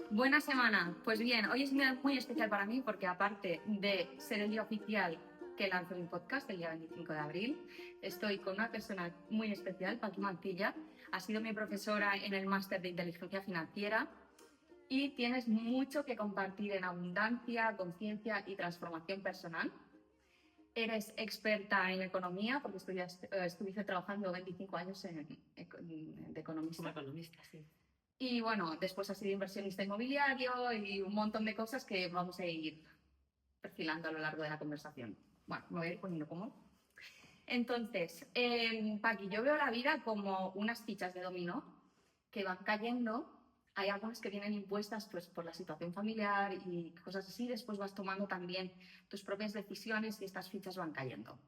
Buena semana. Pues bien, hoy es un día muy especial para mí porque aparte de ser el día oficial que lanzo mi podcast el día 25 de abril, estoy con una persona muy especial, Paqui Mantilla. Ha sido mi profesora en el máster de inteligencia financiera y tienes mucho que compartir en abundancia, conciencia y transformación personal. Eres experta en economía porque estuviste trabajando 25 años de Como economista. economista, sí. Y bueno, después ha sido inversionista inmobiliario y un montón de cosas que vamos a ir perfilando a lo largo de la conversación. Bueno, me voy a ir poniendo cómodo. Entonces, Paqui, yo veo la vida como unas fichas de dominó que van cayendo. Hay algunas que vienen impuestas pues, por la situación familiar y cosas así. Después vas tomando también tus propias decisiones y estas fichas van cayendo.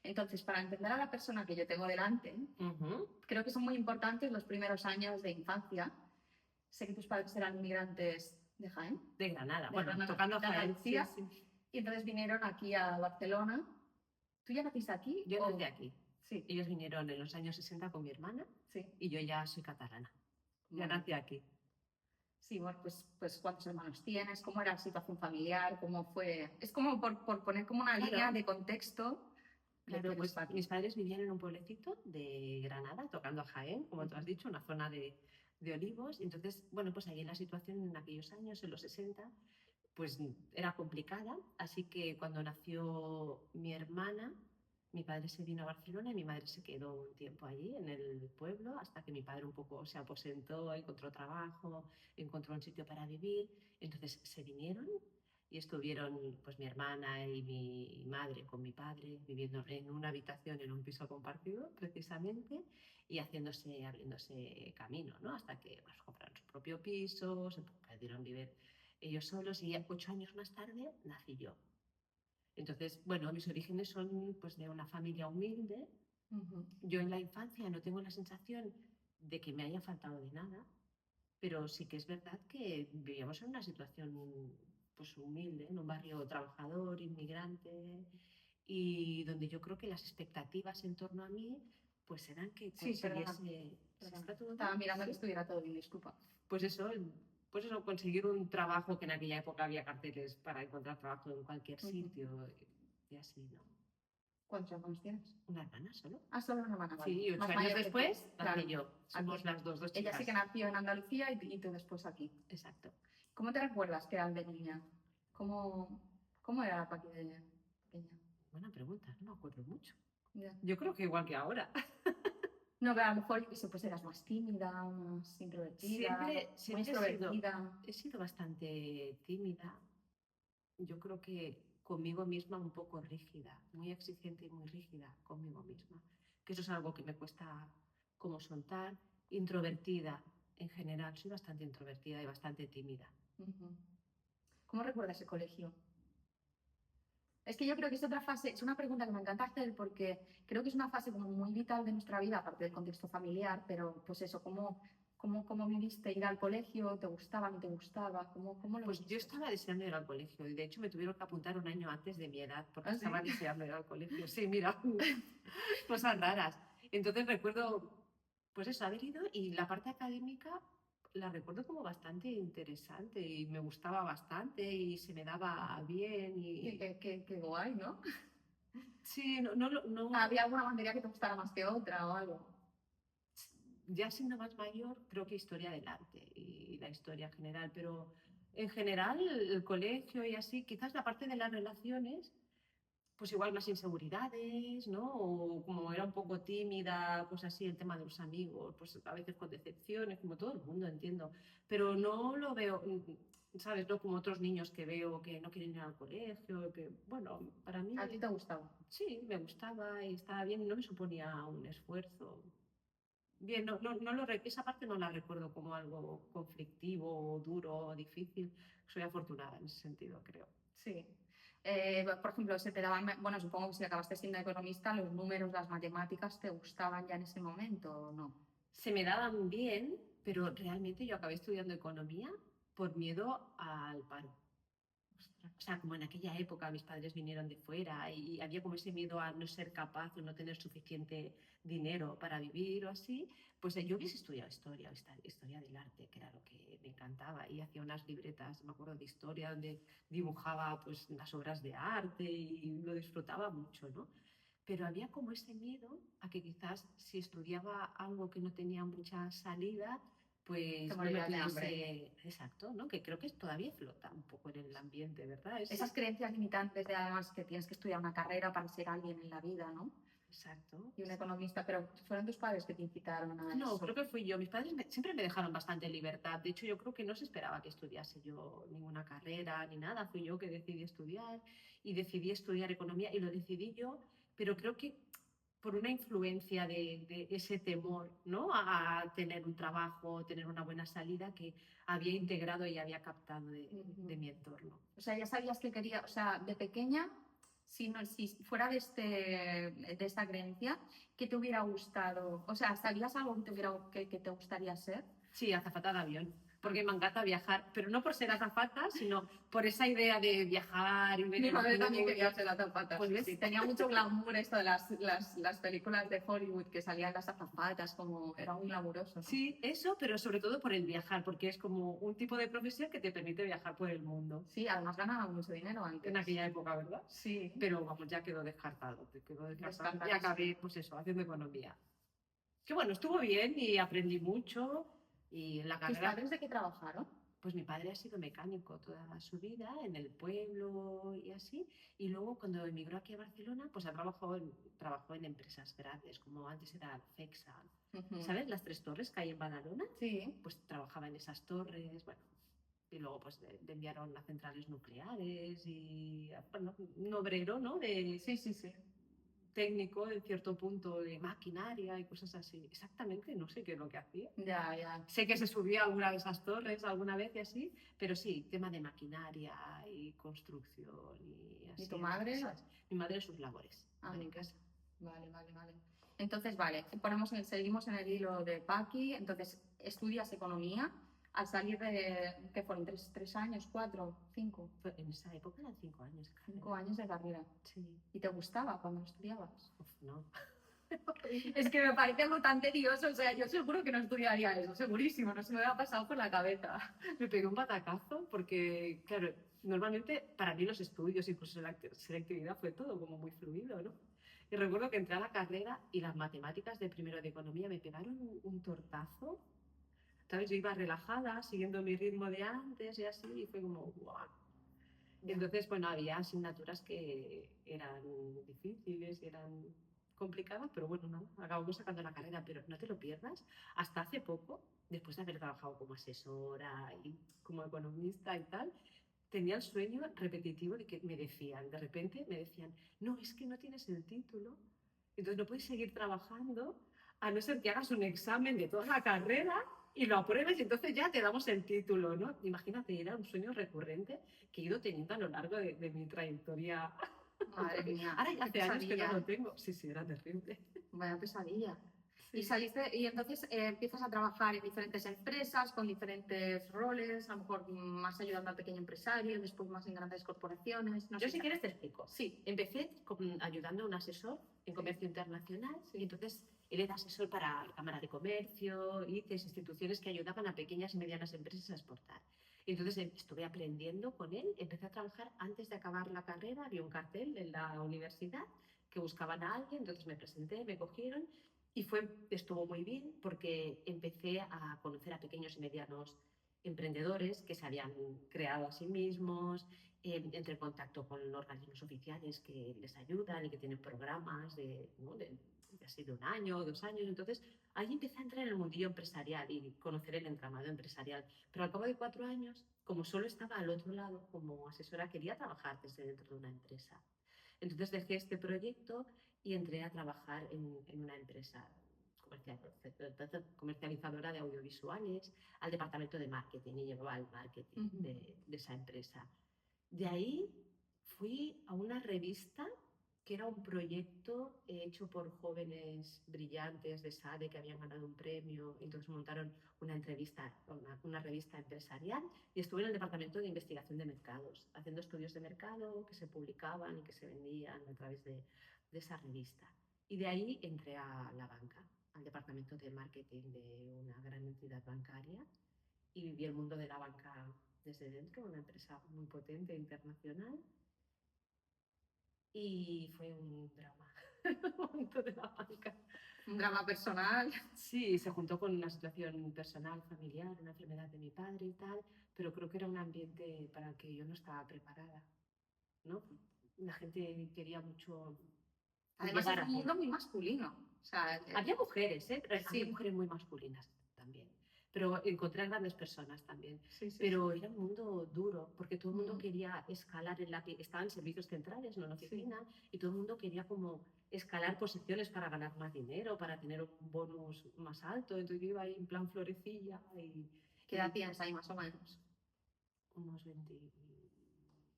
Entonces, para entender a la persona que yo tengo delante, creo que son muy importantes los primeros años de infancia. Sé que tus padres eran inmigrantes de Jaén. De Granada, De bueno, Granada, tocando de Jaén, Andalucía. sí. Y entonces vinieron aquí a Barcelona. ¿Tú ya naciste aquí? Yo nací aquí. Sí. Ellos vinieron en los años 60 con mi hermana, Sí. Y yo ya soy catalana. Ya Bueno. nací aquí. Sí, bueno, pues ¿cuántos hermanos tienes? ¿Cómo era la situación familiar? ¿Cómo fue? Es como por poner como una línea de contexto. Claro, pues mis padres vivían en un pueblecito de Granada, tocando a Jaén, como tú has dicho, una zona de olivos. Entonces, bueno, pues ahí la situación en aquellos años, en los 60, pues era complicada. Así que cuando nació mi hermana, mi padre se vino a Barcelona y mi madre se quedó un tiempo allí en el pueblo hasta que mi padre un poco se aposentó, encontró trabajo, encontró un sitio para vivir. Entonces se vinieron y estuvieron pues mi hermana y mi madre con mi padre viviendo en una habitación en un piso compartido precisamente y abriéndose camino, ¿no? Hasta que pues, compraron su propio piso, se pudieron vivir ellos solos y 8 años más tarde nací yo. Entonces, bueno, mis orígenes son pues de una familia humilde. Yo en la infancia no tengo la sensación de que me haya faltado de nada, pero sí que es verdad que vivíamos en una situación pues humilde, en un barrio trabajador, inmigrante, y donde yo creo que las expectativas en torno a mí pues eran que consiguiese... Estaba mirando que estuviera todo bien, disculpa. Pues eso, conseguir un trabajo que en aquella época había carteles para encontrar trabajo en cualquier sitio y así, ¿no? ¿Cuántos hermanos tienes? Una hermana solo. Ah, solo una hermana, vale. Sí, y 8 años después nací yo. Somos las dos chicas. Ella sí que nació en Andalucía y tú después aquí. Exacto. ¿Cómo te recuerdas que eras de niña? ¿Cómo era la Paqui de pequeña? Buena pregunta, no me acuerdo mucho. Yeah. Yo creo que igual que ahora. No, pero a lo mejor pues eras más tímida, más introvertida, Siempre extrovertida. He sido bastante tímida. Yo creo que conmigo misma un poco rígida, muy exigente y muy rígida conmigo misma. Que eso es algo que me cuesta como soltar. Introvertida en general, soy bastante introvertida y bastante tímida. ¿Cómo recuerdas el colegio? Es que yo creo que es otra fase, es una pregunta que me encanta hacer porque creo que es una fase como muy vital de nuestra vida, aparte del contexto familiar, pero pues eso, ¿cómo viviste ir al colegio? ¿Te gustaba, no te gustaba? ¿Cómo lo Pues viviste? yo estaba deseando ir al colegio y de hecho me tuvieron que apuntar un año antes de mi edad porque estaba deseando ir al colegio. Sí, mira, cosas raras. Entonces recuerdo, pues eso, haber ido y la parte académica la recuerdo como bastante interesante y me gustaba bastante y se me daba bien y... Qué guay, ¿no? Sí, no... ¿Había alguna materia que te gustara más que otra o algo? Ya siendo más mayor, creo que historia del arte y la historia general, pero en general el colegio y así, quizás la parte de las relaciones, pues igual más inseguridades, ¿no? O como era un poco tímida, pues así el tema de los amigos, pues a veces con decepciones, como todo el mundo, entiendo. Pero no lo veo, ¿sabes? No como otros niños que veo que no quieren ir al colegio, que, bueno, para mí... ¿A ti te gustaba? Sí, me gustaba y estaba bien, no me suponía un esfuerzo. Bien, esa parte no la recuerdo como algo conflictivo, duro, difícil. Soy afortunada en ese sentido, creo. Sí. Por ejemplo, se te daban, bueno, supongo que si acabaste siendo economista, los números, las matemáticas, ¿te gustaban ya en ese momento o no? Se me daban bien, pero realmente yo acabé estudiando economía por miedo al paro. O sea, como en aquella época mis padres vinieron de fuera y había como ese miedo a no ser capaz o no tener suficiente dinero para vivir o así, pues yo hubiese estudiado historia, historia del arte, que era lo que me encantaba, y hacía unas libretas, me acuerdo de historia, donde dibujaba pues las obras de arte y lo disfrutaba mucho, ¿no? Pero había como ese miedo a que quizás si estudiaba algo que no tenía mucha salida, Te pues no me morirías de hambre. pudiese, exacto, ¿no? Que creo que todavía flota un poco en el ambiente, ¿verdad? Esas creencias limitantes de además que tienes que estudiar una carrera para ser alguien en la vida, ¿no? Exacto. Y un economista, pero fueron tus padres que te incitaron a No, eso. creo que fui yo. Mis padres siempre me dejaron bastante libertad. De hecho, yo creo que no se esperaba que estudiase yo ninguna carrera ni nada. Fui yo que decidí estudiar y decidí estudiar economía y lo decidí yo, pero creo que por una influencia de ese temor, ¿no? A tener un trabajo, tener una buena salida que había integrado y había captado de mi entorno. O sea, ya sabías que quería, o sea, de pequeña, si, no, si fuera de esta creencia, ¿qué te hubiera gustado? O sea, ¿sabías algo que te gustaría ser? Sí, azafata de avión, porque me encanta viajar, pero no por ser azafata, sino por esa idea de viajar y ver Mi el madre también mundo. quería ser azafata, Pues sí, ves, sí. Tenía mucho glamour esto de las películas de Hollywood que salían las azafatas, como era muy glamuroso, ¿no? sí, eso, pero sobre todo por el viajar, porque es como un tipo de profesión que te permite viajar por el mundo. Sí, además ganaba mucho dinero antes. En aquella época, ¿verdad? Sí, Pero vamos, ya quedó descartado, te quedó descartado y descartadísimo. acabé, pues eso, haciendo economía. Que bueno, estuvo bien y aprendí mucho y en la ¿Tus carrera, padres de qué trabajaron? pues mi padre ha sido mecánico toda su vida en el pueblo y así, y luego cuando emigró aquí a Barcelona, pues ha trabajado en empresas grandes, como antes era FEXA, ¿sabes? Las tres torres que hay en Badalona, Sí. pues trabajaba en esas torres, bueno, y luego pues le enviaron a centrales nucleares y, bueno, un obrero, ¿no? De Sí, sí, sí. técnico en cierto punto de maquinaria y cosas así. Exactamente, no sé qué es lo que hacía. Ya, ya. Sé que se subía a alguna de esas torres alguna vez y así, pero sí, tema de maquinaria y construcción y ¿Y así tu madre? empresas. Mi madre sus labores, Ah, en casa. vale, vale, vale. Entonces, vale, seguimos en el hilo de Paqui. Entonces, estudias economía. Al salir de, ¿qué fueron? ¿Tres años? ¿Cuatro? ¿Cinco? En esa época eran 5 años de Cinco carrera. años de carrera. Sí, ¿Y te gustaba cuando lo estudiabas? uf, no. Es que me parece algo tan tedioso. O sea, yo seguro que no estudiaría eso, segurísimo. No se me hubiera pasado por la cabeza. Me pegué un batacazo porque, claro, normalmente para mí los estudios, incluso la selectividad, fue todo como muy fluido, ¿no? Y recuerdo que entré a la carrera y las matemáticas de primero de economía me pegaron un tortazo. ¿Sabes? Yo iba relajada, siguiendo mi ritmo de antes y así, y fue como, ¡guau! Y entonces, bueno, había asignaturas que eran difíciles y eran complicadas, pero bueno, nada, acabamos sacando la carrera, pero no te lo pierdas. Hasta hace poco, después de haber trabajado como asesora y como economista y tal, tenía el sueño repetitivo de que me decían, de repente me decían, no, es que no tienes el título, entonces no puedes seguir trabajando a no ser que hagas un examen de toda la carrera y lo apruebes y entonces ya te damos el título, ¿no? Imagínate, era un sueño recurrente que he ido teniendo a lo largo de mi trayectoria. Madre mía, Ahora ya qué hace años que no pesadilla. lo tengo. Sí, sí, era terrible. Vaya pesadilla. Y Sí. saliste, y entonces empiezas a trabajar en diferentes empresas, con diferentes roles, a lo mejor más ayudando al pequeño empresario, después más en grandes corporaciones. No Yo sé si si. quieres te explico. Sí, empecé ayudando a un asesor en Sí, comercio internacional y sí. entonces él era asesor para la Cámara de Comercio, ICES, instituciones que ayudaban a pequeñas y medianas empresas a exportar. Y entonces estuve aprendiendo con él, empecé a trabajar antes de acabar la carrera, había un cartel en la universidad que buscaban a alguien, entonces me presenté, me cogieron y estuvo muy bien porque empecé a conocer a pequeños y medianos emprendedores que se habían creado a sí mismos, entre en contacto con organismos oficiales que les ayudan y que tienen programas ¿no? de así de 1 año o 2 años. Entonces, ahí empecé a entrar en el mundillo empresarial y conocer el entramado empresarial. Pero al cabo de 4 años, como solo estaba al otro lado como asesora, quería trabajar desde dentro de una empresa. Entonces dejé este proyecto y entré a trabajar en una empresa comercializadora de audiovisuales, al departamento de marketing y llevaba el marketing Ujú. de esa empresa. De ahí fui a una revista que era un proyecto hecho por jóvenes brillantes de SADE que habían ganado un premio. Entonces montaron una revista empresarial y estuve en el departamento de investigación de mercados, haciendo estudios de mercado que se publicaban y que se vendían a través de esa revista. Y de ahí entré a la banca, al departamento de marketing de una gran entidad bancaria y viví el mundo de la banca desde dentro, una empresa muy potente internacional. Y fue un drama, el momento de la banca. Un drama personal. Sí, se juntó con una situación personal, familiar, una enfermedad de mi padre y tal, pero creo que era un ambiente para el que yo no estaba preparada, ¿no? La gente quería mucho Además llegar es a un hacer. mundo muy masculino. O sea, Había mujeres, ¿eh? Pero había sí, mujeres muy masculinas también. Pero encontré grandes personas también. sí, sí, Pero sí. era un mundo duro, porque todo el mundo Mm, quería escalar en estaba en servicios centrales, no en sí. oficina, y todo el mundo quería como escalar posiciones para ganar más dinero, para tener un bonus más alto. Entonces yo iba ahí en plan florecilla ¿Qué edad tienes ahí más o menos? unos 20,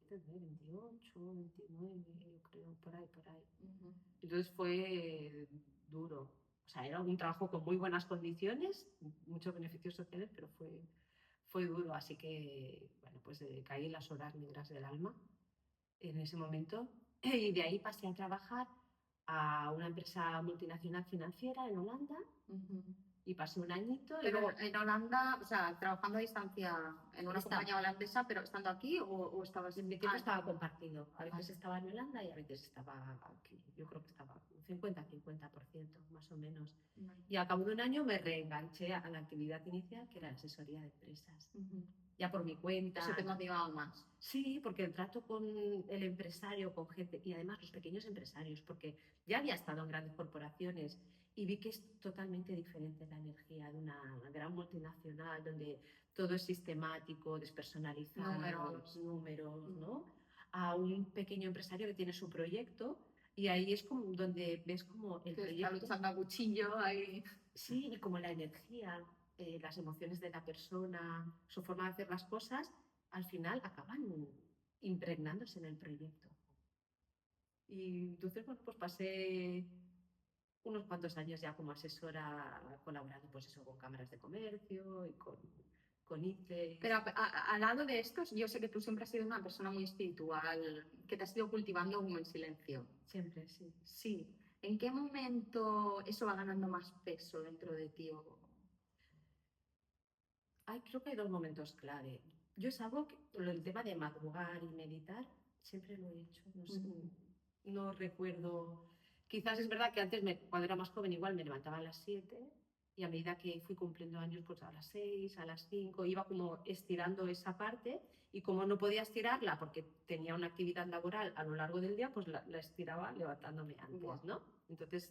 28, 29, yo creo, por ahí, por ahí. Ujú. Entonces fue duro. O sea, era un trabajo con muy buenas condiciones, muchos beneficios sociales, pero fue duro. Así que, bueno, pues caí en las horas negras del alma en ese momento. Y de ahí pasé a trabajar a una empresa multinacional financiera en Holanda Ujú. y pasé un añito y Pero luego en Holanda, o sea, trabajando a distancia en una estaba. compañía holandesa, pero estando aquí o estabas. En mi tiempo Ah, estaba compartido. A veces vale. estaba en Holanda y a veces estaba aquí. Yo creo que estaba un 50-50% más o menos. Vale. Y al cabo de un año me reenganché a la actividad inicial, que era la asesoría de empresas. Ujú. Ya por mi cuenta. Eso te motivaba más. Sí, porque el trato con el empresario, con gente, y además los pequeños empresarios, porque ya había estado en grandes corporaciones y vi que es totalmente diferente la energía de una gran multinacional donde todo es sistemático, despersonalizado, números, ¿no? A un pequeño empresario que tiene su proyecto y ahí es como donde ves como el Que está proyecto. luchando a cuchillo ahí. Sí, y como la energía, las emociones de la persona, su forma de hacer las cosas, al final acaban impregnándose en el proyecto. Y entonces, bueno, pues pasé unos cuantos años ya como asesora colaborando pues eso, con cámaras de comercio y con ICE. Pero al lado de estos, yo sé que tú siempre has sido una persona muy espiritual, que te has ido cultivando como en silencio. Siempre, sí. Sí. ¿En qué momento eso va ganando más peso dentro de ti? Creo que hay dos momentos clave. Yo es algo que, el tema de madrugar y meditar, siempre lo he hecho. No, sé, no recuerdo. Quizás es verdad que antes, cuando era más joven, igual me levantaba a las 7 y a medida que fui cumpliendo años, pues a las 6, a las 5, iba como estirando esa parte y como no podía estirarla porque tenía una actividad laboral a lo largo del día, pues la estiraba levantándome antes, ¿no? Entonces,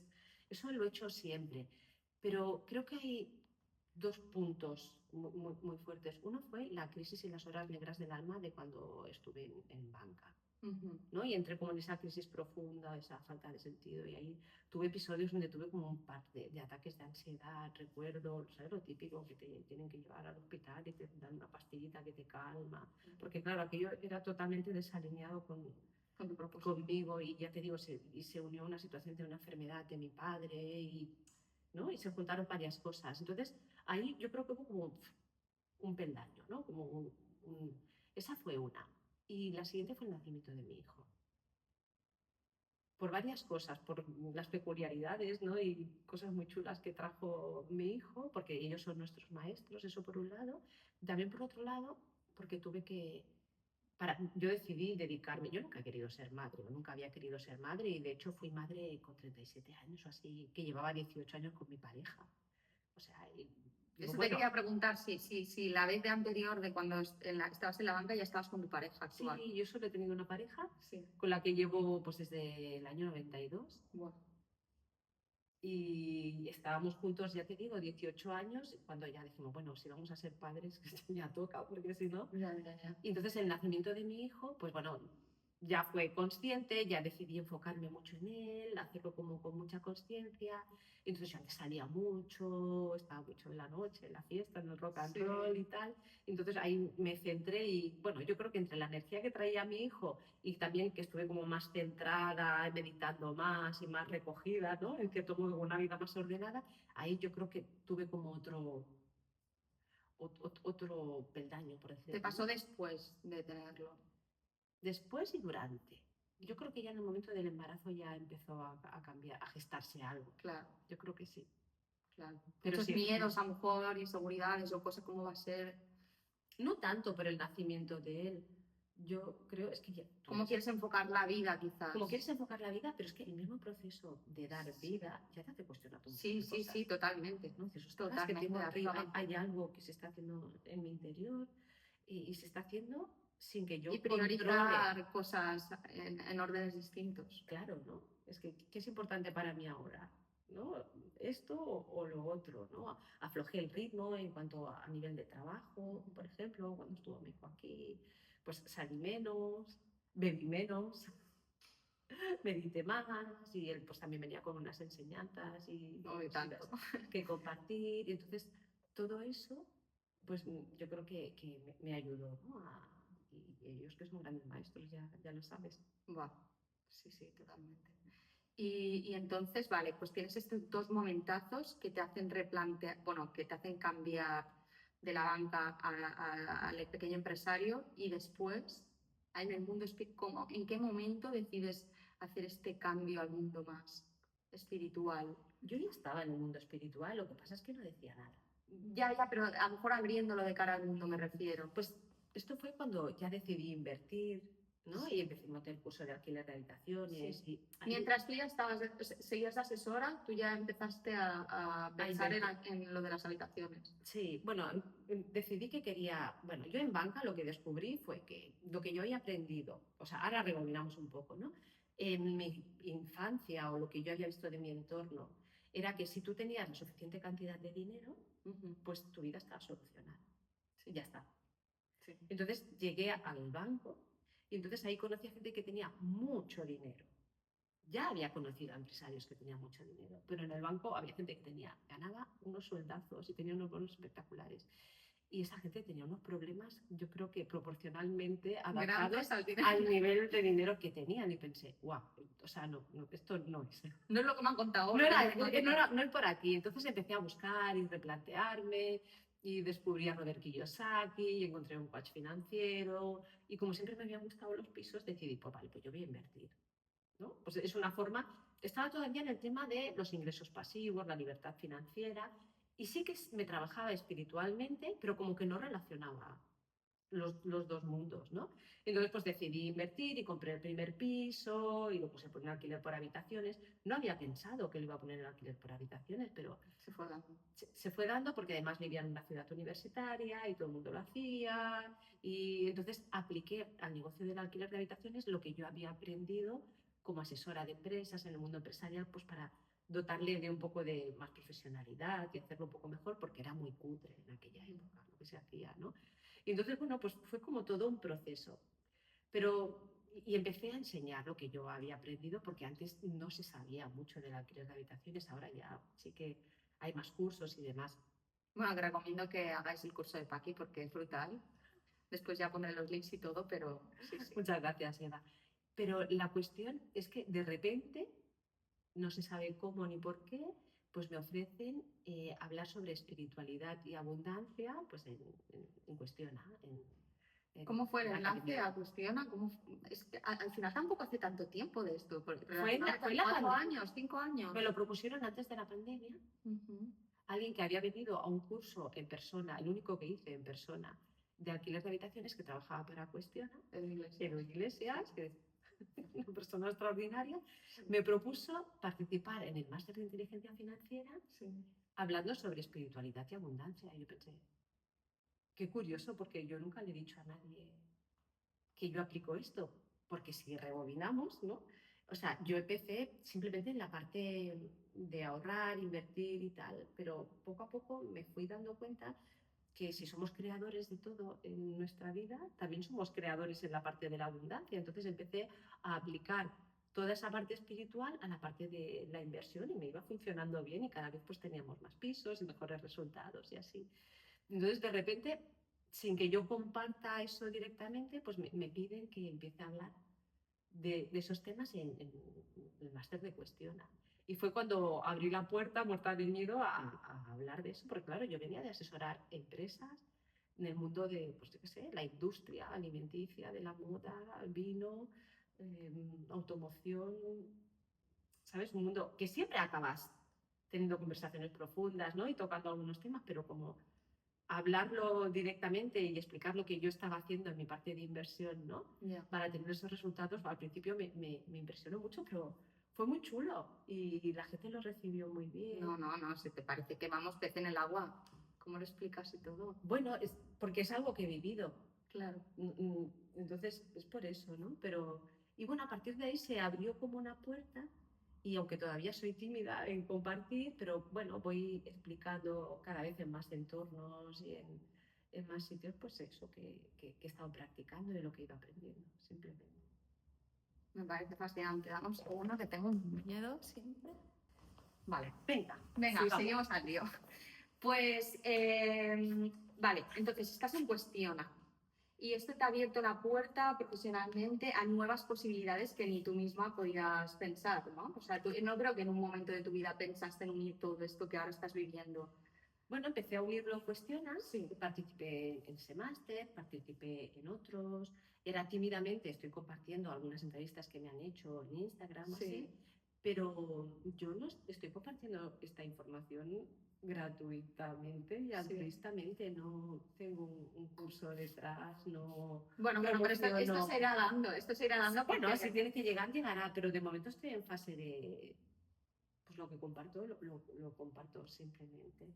eso lo he hecho siempre. Pero creo que hay dos puntos muy fuertes. Uno fue la crisis y las horas negras del alma de cuando estuve en banca. ¿No? Y entré como en esa crisis profunda, esa falta de sentido. Y ahí tuve episodios donde tuve como un par de ataques de ansiedad, recuerdo, ¿sabes? Lo típico que te tienen que llevar al hospital y te dan una pastillita que te calma. Porque claro, aquello era totalmente desalineado con tu propósito. Conmigo y ya te digo, se unió una situación de una enfermedad de mi padre y, ¿no? Y se juntaron varias cosas. Entonces, ahí yo creo que hubo como un peldaño, ¿no? Como esa fue una. Y la siguiente fue el nacimiento de mi hijo. Por varias cosas, por las peculiaridades, ¿no? Y cosas muy chulas que trajo mi hijo, porque ellos son nuestros maestros, eso por un lado. También por otro lado, porque tuve que... yo decidí dedicarme, yo nunca he querido ser madre, nunca había querido ser madre y de hecho fui madre con 37 años o así, que llevaba 18 años con mi pareja. O sea, Eso bueno, te quería preguntar, si la vez de anterior, de cuando estabas en la banca, ya estabas con tu pareja actual. Sí, yo solo he tenido una pareja sí. con la que llevo pues desde el año 92. Bueno. Y estábamos juntos, ya te digo, 18 años, cuando ya dijimos, bueno, si vamos a ser padres, que esto ya toca, porque si no... Ya. Y entonces el nacimiento de mi hijo, pues bueno, ya fue consciente, ya decidí enfocarme mucho en él, hacerlo como con mucha conciencia. Entonces yo antes salía mucho, estaba mucho en la noche, en la fiesta, en el rock and Sí. roll y tal. Entonces ahí me centré y bueno, yo creo que entre la energía que traía mi hijo y también que estuve como más centrada, meditando más y más recogida, ¿no? En cierto modo, una vida más ordenada, ahí yo creo que tuve como otro peldaño, por Te decirlo, pasó ¿no? después de tenerlo. Después y durante. Yo creo que ya en el momento del embarazo ya empezó a cambiar, a gestarse algo. Claro, Yo creo que sí. claro. Pero Muchos sí, miedos, a lo mejor, inseguridades o cosas, cómo va a ser. no tanto por el nacimiento de él. Yo creo, es que ya, ¿Cómo quieres enfocar la vida, quizás? como quieres enfocar la vida, pero es que el mismo proceso de dar Sí, vida ya te hace cuestionar un montón sí, de sí, cosas. sí, totalmente. ¿No? Dices, ostras, que Totalmente, tengo arriba, activamente. hay algo que se está haciendo en mi interior y se está haciendo sin que Y yo controle. priorizar cosas en órdenes distintos. Claro, ¿no? Es que, ¿qué es importante para mí ahora? ¿No? Esto o lo otro, ¿no? Aflojé el ritmo en cuanto a nivel de trabajo, por ejemplo, cuando estuvo mi hijo aquí, pues salí menos, bebí menos, medité más y él pues también venía con unas enseñanzas y No de cositas tanto. que compartir. Y entonces, todo eso, pues yo creo que me ayudó, ¿no? Y ellos que son grandes maestros, ya lo sabes. Va. Sí, sí, totalmente. Y entonces, vale, pues tienes estos dos momentazos que te hacen replantear, bueno, que te hacen cambiar de la banca al pequeño empresario y después, en el mundo, ¿cómo, en qué momento decides hacer este cambio al mundo más espiritual? Yo ya estaba en el mundo espiritual, lo que pasa es que no decía nada. Ya, ya, pero a lo mejor abriéndolo de cara al mundo me refiero. Pues esto fue cuando ya decidí invertir, ¿no? Sí. Y empecé a montar el curso de alquiler de habitaciones. Sí. Y Mientras tú ya seguías de asesora, tú ya empezaste a a pensar invertir. en lo de las habitaciones. Sí, bueno, decidí que quería, bueno, yo en banca lo que descubrí fue que lo que yo había aprendido, o sea, ahora rebobinamos un poco, ¿no? En mi infancia o lo que yo había visto de mi entorno, era que si tú tenías la suficiente cantidad de dinero, pues tu vida estaba solucionada. Sí, Ya está. sí. Entonces llegué al banco y entonces ahí conocí a gente que tenía mucho dinero. Ya había conocido a empresarios que tenían mucho dinero, pero en el banco había gente que ganaba unos sueldazos y tenía unos bonos espectaculares. Y esa gente tenía unos problemas, yo creo que proporcionalmente adaptados Grandes al dinero. al nivel de dinero que tenían. Y pensé, wow, o sea, no, esto no es. No es lo que me han contado No, ahora. no es por aquí. Entonces empecé a buscar y replantearme y descubrí a Robert Kiyosaki y encontré un coach financiero. Y como siempre me habían gustado los pisos, decidí, pues vale, pues yo voy a invertir. ¿No? Pues es una forma, estaba todavía en el tema de los ingresos pasivos, la libertad financiera, y sí que me trabajaba espiritualmente, pero como que no relacionaba los dos mundos, ¿no? Entonces, pues decidí invertir y compré el primer piso y lo puse por un alquiler por habitaciones. No había pensado que lo iba a poner en alquiler por habitaciones, pero Se fue dando. se fue dando porque además vivía en una ciudad universitaria y todo el mundo lo hacía. Y entonces apliqué al negocio del alquiler de habitaciones lo que yo había aprendido como asesora de empresas en el mundo empresarial, pues para dotarle de un poco de más profesionalidad y hacerlo un poco mejor, porque era muy cutre en aquella época lo que se hacía, ¿no? Y entonces, bueno, pues fue como todo un proceso. Pero, y empecé a enseñar lo que yo había aprendido, porque antes no se sabía mucho del alquiler de habitaciones, ahora ya sí que hay más cursos y demás. Bueno, te recomiendo que hagáis el curso de Paqui porque es brutal. Después ya pondré los links y todo, pero sí, sí. Muchas gracias, Eva. Pero la cuestión es que de repente, no se sabe cómo ni por qué, pues me ofrecen hablar sobre espiritualidad y abundancia pues en Cuestiona, ¿Cómo fue el la enlace academia. a Cuestiona? Es que al final tampoco hace tanto tiempo de esto, porque Fue en relativamente fue hace la 4 años, 5 años. me lo propusieron antes de la pandemia. Alguien que había venido a un curso en persona, el único que hice en persona, de alquiler de habitaciones, que trabajaba para Cuestiona, Edu Iglesias, que es una persona extraordinaria, me propuso participar en el máster de inteligencia financiera hablando sobre espiritualidad y abundancia. Y yo pensé, qué curioso, porque yo nunca le he dicho a nadie que yo aplico esto, porque si rebobinamos, ¿no? O sea, yo empecé simplemente en la parte de ahorrar, invertir y tal, pero poco a poco me fui dando cuenta que si somos creadores de todo en nuestra vida, también somos creadores en la parte de la abundancia. Entonces empecé a aplicar toda esa parte espiritual a la parte de la inversión y me iba funcionando bien y cada vez pues teníamos más pisos y mejores resultados y así. Entonces de repente, sin que yo comparta eso directamente, pues me piden que empiece a hablar de esos temas en el máster de Cuestiona. Y fue cuando abrí la puerta, muerta de miedo, a hablar de eso, porque claro, yo venía de asesorar empresas en el mundo de, pues yo qué sé, la industria alimenticia, de la moda, vino, automoción, ¿sabes? Un mundo que siempre acabas teniendo conversaciones profundas, ¿no? Y tocando algunos temas, pero como hablarlo directamente y explicar lo que yo estaba haciendo en mi parte de inversión, ¿no? Ya. Para tener esos resultados, al principio me impresionó mucho, pero fue muy chulo y la gente lo recibió muy bien. No, si te parece que vamos pez en el agua, ¿cómo lo explicas y todo? Bueno, es porque es algo que he vivido. Claro. Entonces es por eso, ¿no? Pero, y bueno, a partir de ahí se abrió como una puerta y aunque todavía soy tímida en compartir, pero bueno, voy explicando cada vez en más entornos y en más sitios, pues eso que he estado practicando y lo que he ido aprendiendo, simplemente. Me parece fascinante. Dame un segundo que tengo un miedo siempre. Vale. Venga, Venga, sigamos. seguimos al lío. Pues, vale, entonces estás en Cuestiona y esto te ha abierto la puerta profesionalmente a nuevas posibilidades que ni tú misma podías pensar, ¿no? O sea, tú, no creo que en un momento de tu vida pensaste en unir todo esto que ahora estás viviendo. Bueno, empecé a unirlo en Cuestionas, Sí. participé en ese máster, participé en otros, era tímidamente, estoy compartiendo algunas entrevistas que me han hecho en Instagram, Sí. así, pero yo no estoy compartiendo esta información gratuitamente y altruistamente, no tengo un curso detrás, no... Bueno, pero esto se irá dando, Bueno, porque... si tiene que llegar, llegará, pero de momento estoy en fase de... Pues lo que comparto, lo comparto simplemente.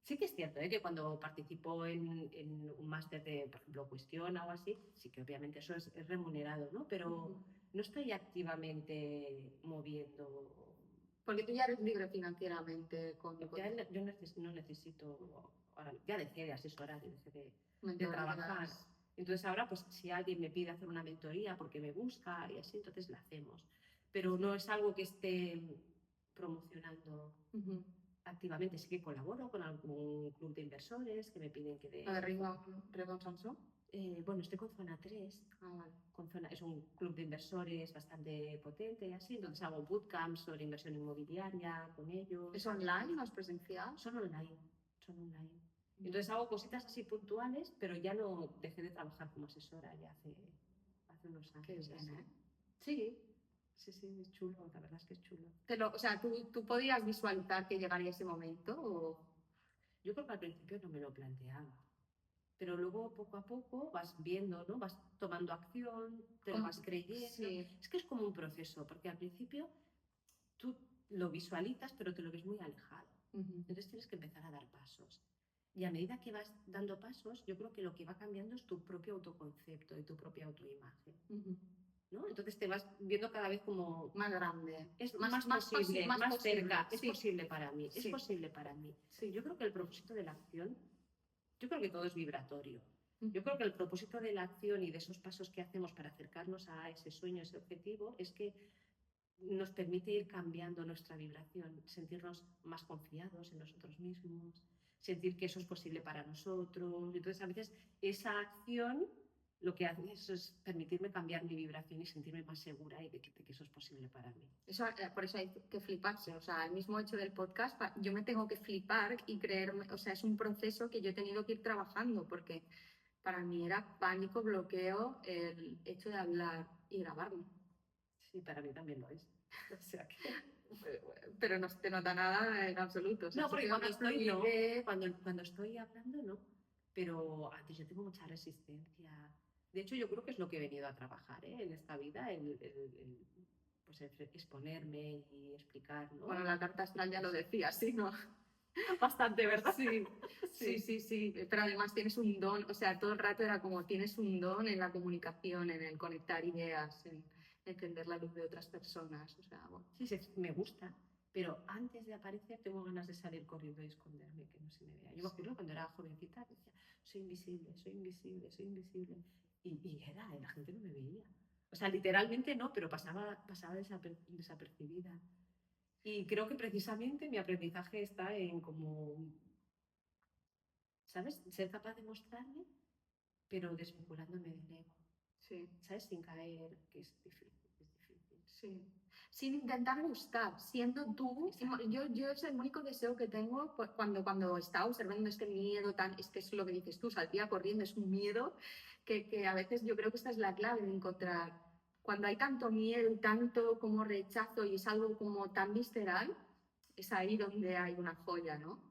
Sí que es cierto, que cuando participo en un máster de, por ejemplo, Cuestiona o así, sí que obviamente eso es remunerado, ¿no? Pero no estoy activamente moviendo. Porque tú ya eres libre financieramente. Yo no necesito, ahora, ya dejé de asesorar, dejé de trabajar. Entonces ahora, pues si alguien me pide hacer una mentoría porque me busca y así, entonces la hacemos. Pero no es algo que esté promocionando activamente. Sí que colaboro con algún club de inversores que me piden que ¿Lo de Ribbon Samsung? Bueno, estoy con Zona 3. Vale. Es un club de inversores bastante potente y así. Entonces hago bootcamps sobre inversión inmobiliaria con ellos. ¿Es online o es presencial? Son online. Entonces hago cositas así puntuales, pero ya no dejé de trabajar como asesora ya hace unos años. Qué bien, ¿eh? Sí, es chulo, la verdad es que es chulo. O sea, ¿tú podías visualizar que llegaría ese momento? ¿O? Yo creo que al principio no me lo planteaba, pero luego poco a poco vas viendo, ¿no? Vas tomando acción, te lo vas creyendo. Sí. Es que es como un proceso, porque al principio tú lo visualizas, pero te lo ves muy alejado. Entonces tienes que empezar a dar pasos. Y a medida que vas dando pasos, yo creo que lo que va cambiando es tu propio autoconcepto y tu propia autoimagen. ¿No? Entonces te vas viendo cada vez como más grande, es más posible, más cerca, es posible para mí, sí. es posible para mí. Sí, yo creo que el propósito de la acción, yo creo que todo es vibratorio. Yo creo que el propósito de la acción y de esos pasos que hacemos para acercarnos a ese sueño, ese objetivo, es que nos permite ir cambiando nuestra vibración, sentirnos más confiados en nosotros mismos, sentir que eso es posible para nosotros. Entonces, a veces esa acción lo que hace es permitirme cambiar mi vibración y sentirme más segura y de que eso es posible para mí. Por eso hay que fliparse. O sea, el mismo hecho del podcast, yo me tengo que flipar y creerme, o sea, es un proceso que yo he tenido que ir trabajando porque para mí era pánico, bloqueo el hecho de hablar y grabarme. Sí, para mí también lo es. O sea que... Pero no se te nota nada en absoluto. O sea, no, porque cuando estoy hablando, no. Pero antes yo tengo mucha resistencia. De hecho, yo creo que es lo que he venido a trabajar en esta vida, pues exponerme y explicar, ¿no? Bueno, la carta astral ya lo decía, sí, ¿no? Bastante, ¿verdad? Sí. Pero además tienes un don, o sea, todo el rato era como tienes un don en la comunicación, en el conectar ideas, en entender la luz de otras personas. O sea, bueno. Sí, me gusta. pero antes de aparecer tengo ganas de salir corriendo y esconderme, que no se me vea. Yo me acuerdo cuando era jovencita, decía, soy invisible, soy invisible, soy invisible. Y la gente no me veía. O sea, literalmente no, pero pasaba desapercibida. Y creo que precisamente mi aprendizaje está en como, ¿sabes? Ser capaz de mostrarme, pero desvinculándome del ego. Sí. ¿Sabes? Sin caer, que es difícil, es difícil. Sí. Sin intentar gustar, siendo tú. Yo es el único deseo que tengo pues, cuando está observando este miedo tan. Es que es lo que dices tú, salía corriendo, es un miedo que a veces yo creo que esta es la clave de encontrar. Cuando hay tanto miedo y tanto como rechazo y es algo como tan visceral, es ahí donde hay una joya, ¿no?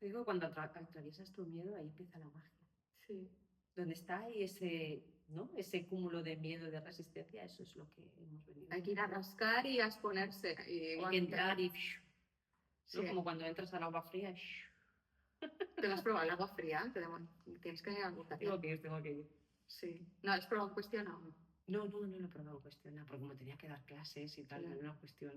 Digo, cuando atraviesas tu miedo, ahí empieza la magia. Sí. Donde está ahí ese, ¿no? Ese cúmulo de miedo, de resistencia, eso es lo que hemos venido. Hay que ir a rascar y a exponerse. Hay que entrar y... Sí. ¿no? Como cuando entras al agua fría. ¿Te vas a probar el agua fría? Tienes que ir a Tengo que ir. Sí. ¿No has probado en cuestión o no? No lo he probado en cuestión, porque como tenía que dar clases y tal, Claro. no era una cuestión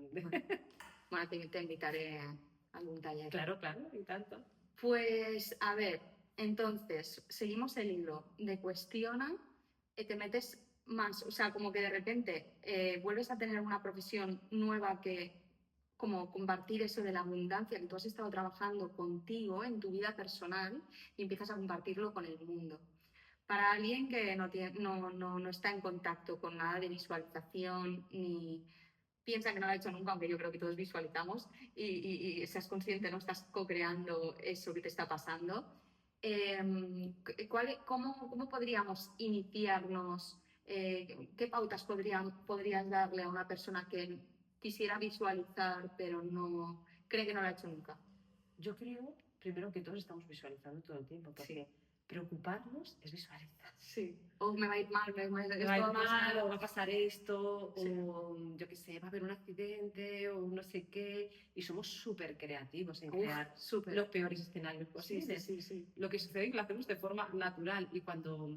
Bueno, te invitaré a algún taller. Claro, y tanto. Pues, a ver, entonces, seguimos el hilo de cuestiona, te metes más, o sea, como que de repente vuelves a tener una profesión nueva que, como compartir eso de la abundancia que tú has estado trabajando contigo en tu vida personal y empiezas a compartirlo con el mundo. Para alguien que no está en contacto con nada de visualización ni piensa que no lo ha hecho nunca, aunque yo creo que todos visualizamos y seas consciente, no estás co-creando eso que te está pasando. ¿Cómo podríamos iniciarnos? ¿Qué pautas podrías darle a una persona que quisiera visualizar pero no cree que no lo ha hecho nunca? Yo creo, primero, que todos estamos visualizando todo el tiempo, porque preocuparnos es visualizar. Sí. O me va a ir mal, me va a ir mal, o va a pasar esto, sí. O yo qué sé, va a haber un accidente, o no sé qué. Y somos súper creativos en crear los peores escenarios posibles. Sí. Lo que sucede es que lo hacemos de forma natural y cuando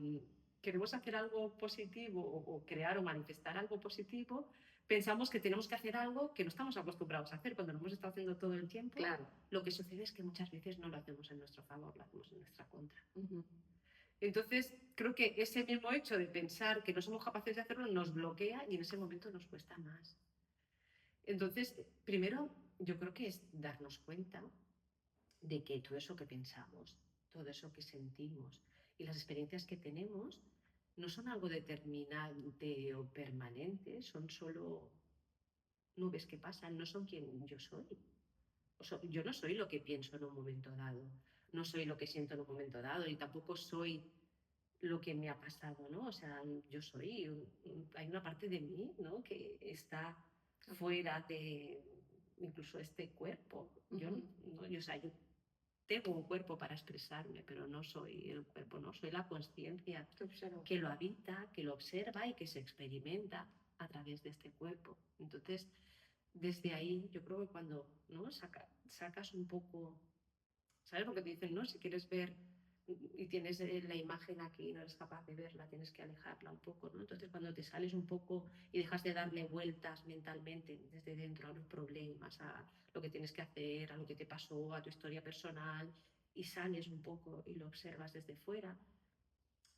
queremos hacer algo positivo o crear o manifestar algo positivo, pensamos que tenemos que hacer algo que no estamos acostumbrados a hacer cuando lo hemos estado haciendo todo el tiempo. Claro. Lo que sucede es que muchas veces no lo hacemos en nuestro favor, lo hacemos en nuestra contra. Uh-huh. Entonces, creo que ese mismo hecho de pensar que no somos capaces de hacerlo nos bloquea y en ese momento nos cuesta más. Entonces, primero, yo creo que es darnos cuenta de que todo eso que pensamos, todo eso que sentimos y las experiencias que tenemos no son algo determinante o permanente, son solo nubes que pasan, no son quien yo soy. Yo no soy lo que pienso en un momento dado, no soy lo que siento en un momento dado y tampoco soy lo que me ha pasado, ¿no? O sea, yo soy, hay una parte de mí, ¿no? Que está fuera de incluso este cuerpo. Yo, ¿no? O sea, yo tengo un cuerpo para expresarme, pero no soy el cuerpo, no soy la conciencia que lo habita, que lo observa y que se experimenta a través de este cuerpo. Entonces, desde ahí, yo creo que cuando, ¿no? sacas un poco, ¿sabes lo que te dicen, no? Si quieres ver y tienes la imagen aquí y no eres capaz de verla, tienes que alejarla un poco, ¿no? Entonces, cuando te sales un poco y dejas de darle vueltas mentalmente desde dentro a los problemas, a lo que tienes que hacer, a lo que te pasó, a tu historia personal, y sales un poco y lo observas desde fuera,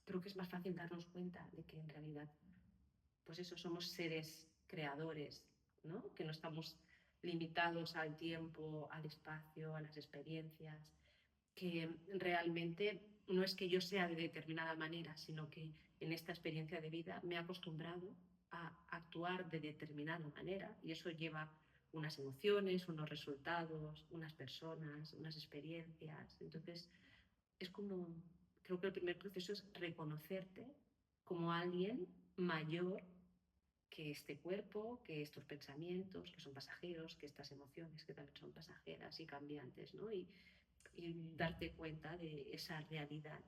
creo que es más fácil darnos cuenta de que en realidad, pues eso, somos seres creadores, ¿no? Que no estamos limitados al tiempo, al espacio, a las experiencias, que realmente no es que yo sea de determinada manera, sino que en esta experiencia de vida me he acostumbrado a actuar de determinada manera y eso lleva unas emociones, unos resultados, unas personas, unas experiencias. Entonces, es como, creo que el primer proceso es reconocerte como alguien mayor que este cuerpo, que estos pensamientos, que son pasajeros, que estas emociones que también son pasajeras y cambiantes, ¿no? Y darte cuenta de esa realidad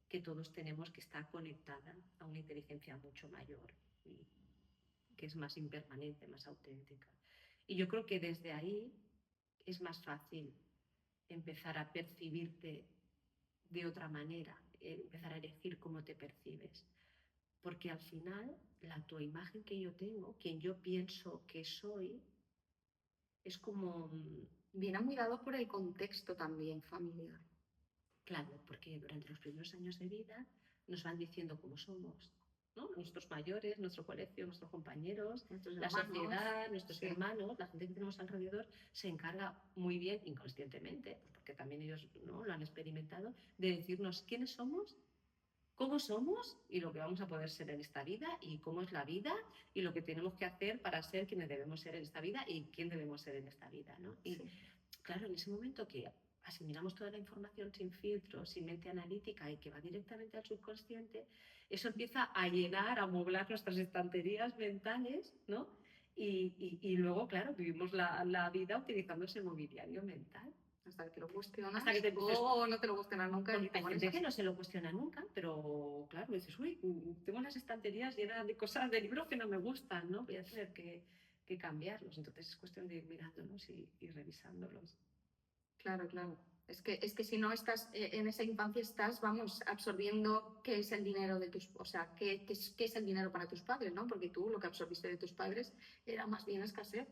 que todos tenemos, que está conectada a una inteligencia mucho mayor y que es más impermanente, más auténtica. Y yo creo que desde ahí es más fácil empezar a percibirte de otra manera, empezar a elegir cómo te percibes. Porque al final, la autoimagen que yo tengo, quien yo pienso que soy, es como, Viene muy dado por el contexto también familiar. claro, porque durante los primeros años de vida nos van diciendo cómo somos, ¿no? Nuestros mayores, nuestro colegio, nuestros compañeros, Nuestros la hermanos, sociedad, nuestros sí. hermanos, la gente que tenemos alrededor, se encarga muy bien, inconscientemente, pues porque también ellos, ¿no?, lo han experimentado, de decirnos quiénes somos, cómo somos y lo que vamos a poder ser en esta vida y cómo es la vida y lo que tenemos que hacer para ser quienes debemos ser en esta vida y quién debemos ser en esta vida, ¿no? Y Sí. claro, en ese momento que asimilamos toda la información sin filtro, sin mente analítica y que va directamente al subconsciente, eso empieza a llenar, a moblar nuestras estanterías mentales, ¿no? Y luego, claro, vivimos la vida utilizando ese mobiliario mental. Hasta que lo cuestionas Hasta que te dices, o no te lo cuestionas nunca y te hay pones gente que así. no se lo cuestiona nunca, pero claro, dices, uy, tengo las estanterías llenas de cosas, de libros que no me gustan, ¿no? Voy a tener que cambiarlos. Entonces es cuestión de ir mirándolos y revisándolos. Claro, claro. Es que si no estás en esa infancia estás, vamos, absorbiendo qué es el dinero de tus, o sea, qué es el dinero para tus padres, ¿no? Porque tú lo que absorbiste de tus padres era más bien escasez,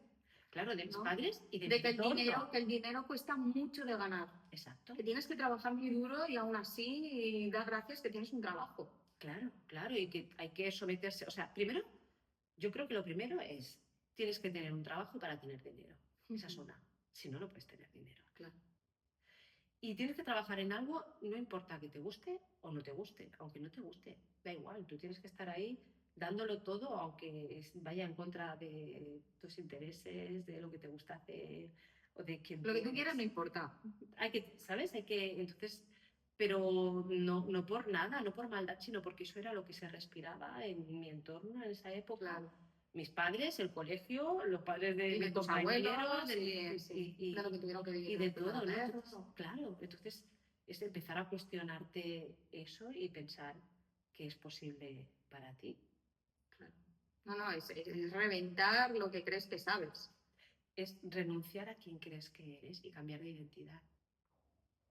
Claro, de mis ¿no? padres y de De mi que entorno. que el dinero cuesta mucho de ganar, Exacto. que tienes que trabajar muy duro y aún así dar gracias que tienes un trabajo. Claro, claro, y que hay que someterse. O sea, primero, yo creo que lo primero es, tienes que tener un trabajo para tener dinero. Esa es una. Si no, no puedes tener dinero. Claro. Y tienes que trabajar en algo, no importa que te guste o no te guste, aunque no te guste, da igual, tú tienes que estar ahí dándolo todo, aunque vaya en contra de tus intereses, de lo que te gusta hacer o de quién Lo tú que tú quieras no eres. importa. Hay que, ¿sabes? Hay que, entonces, pero no, no por nada, no por maldad, sino porque eso era lo que se respiraba en mi entorno en esa época. Claro. Mis padres, el colegio, los padres de Y de mis tus abuelos, compañeros sí, de lo que tuvieron que vivir y en de la Primera todo, ¿no? Guerra. Entonces, claro, entonces es empezar a cuestionarte eso y pensar que es posible para ti. Claro. No, no, es reventar lo que crees que sabes. Es renunciar a quien crees que eres y cambiar de identidad.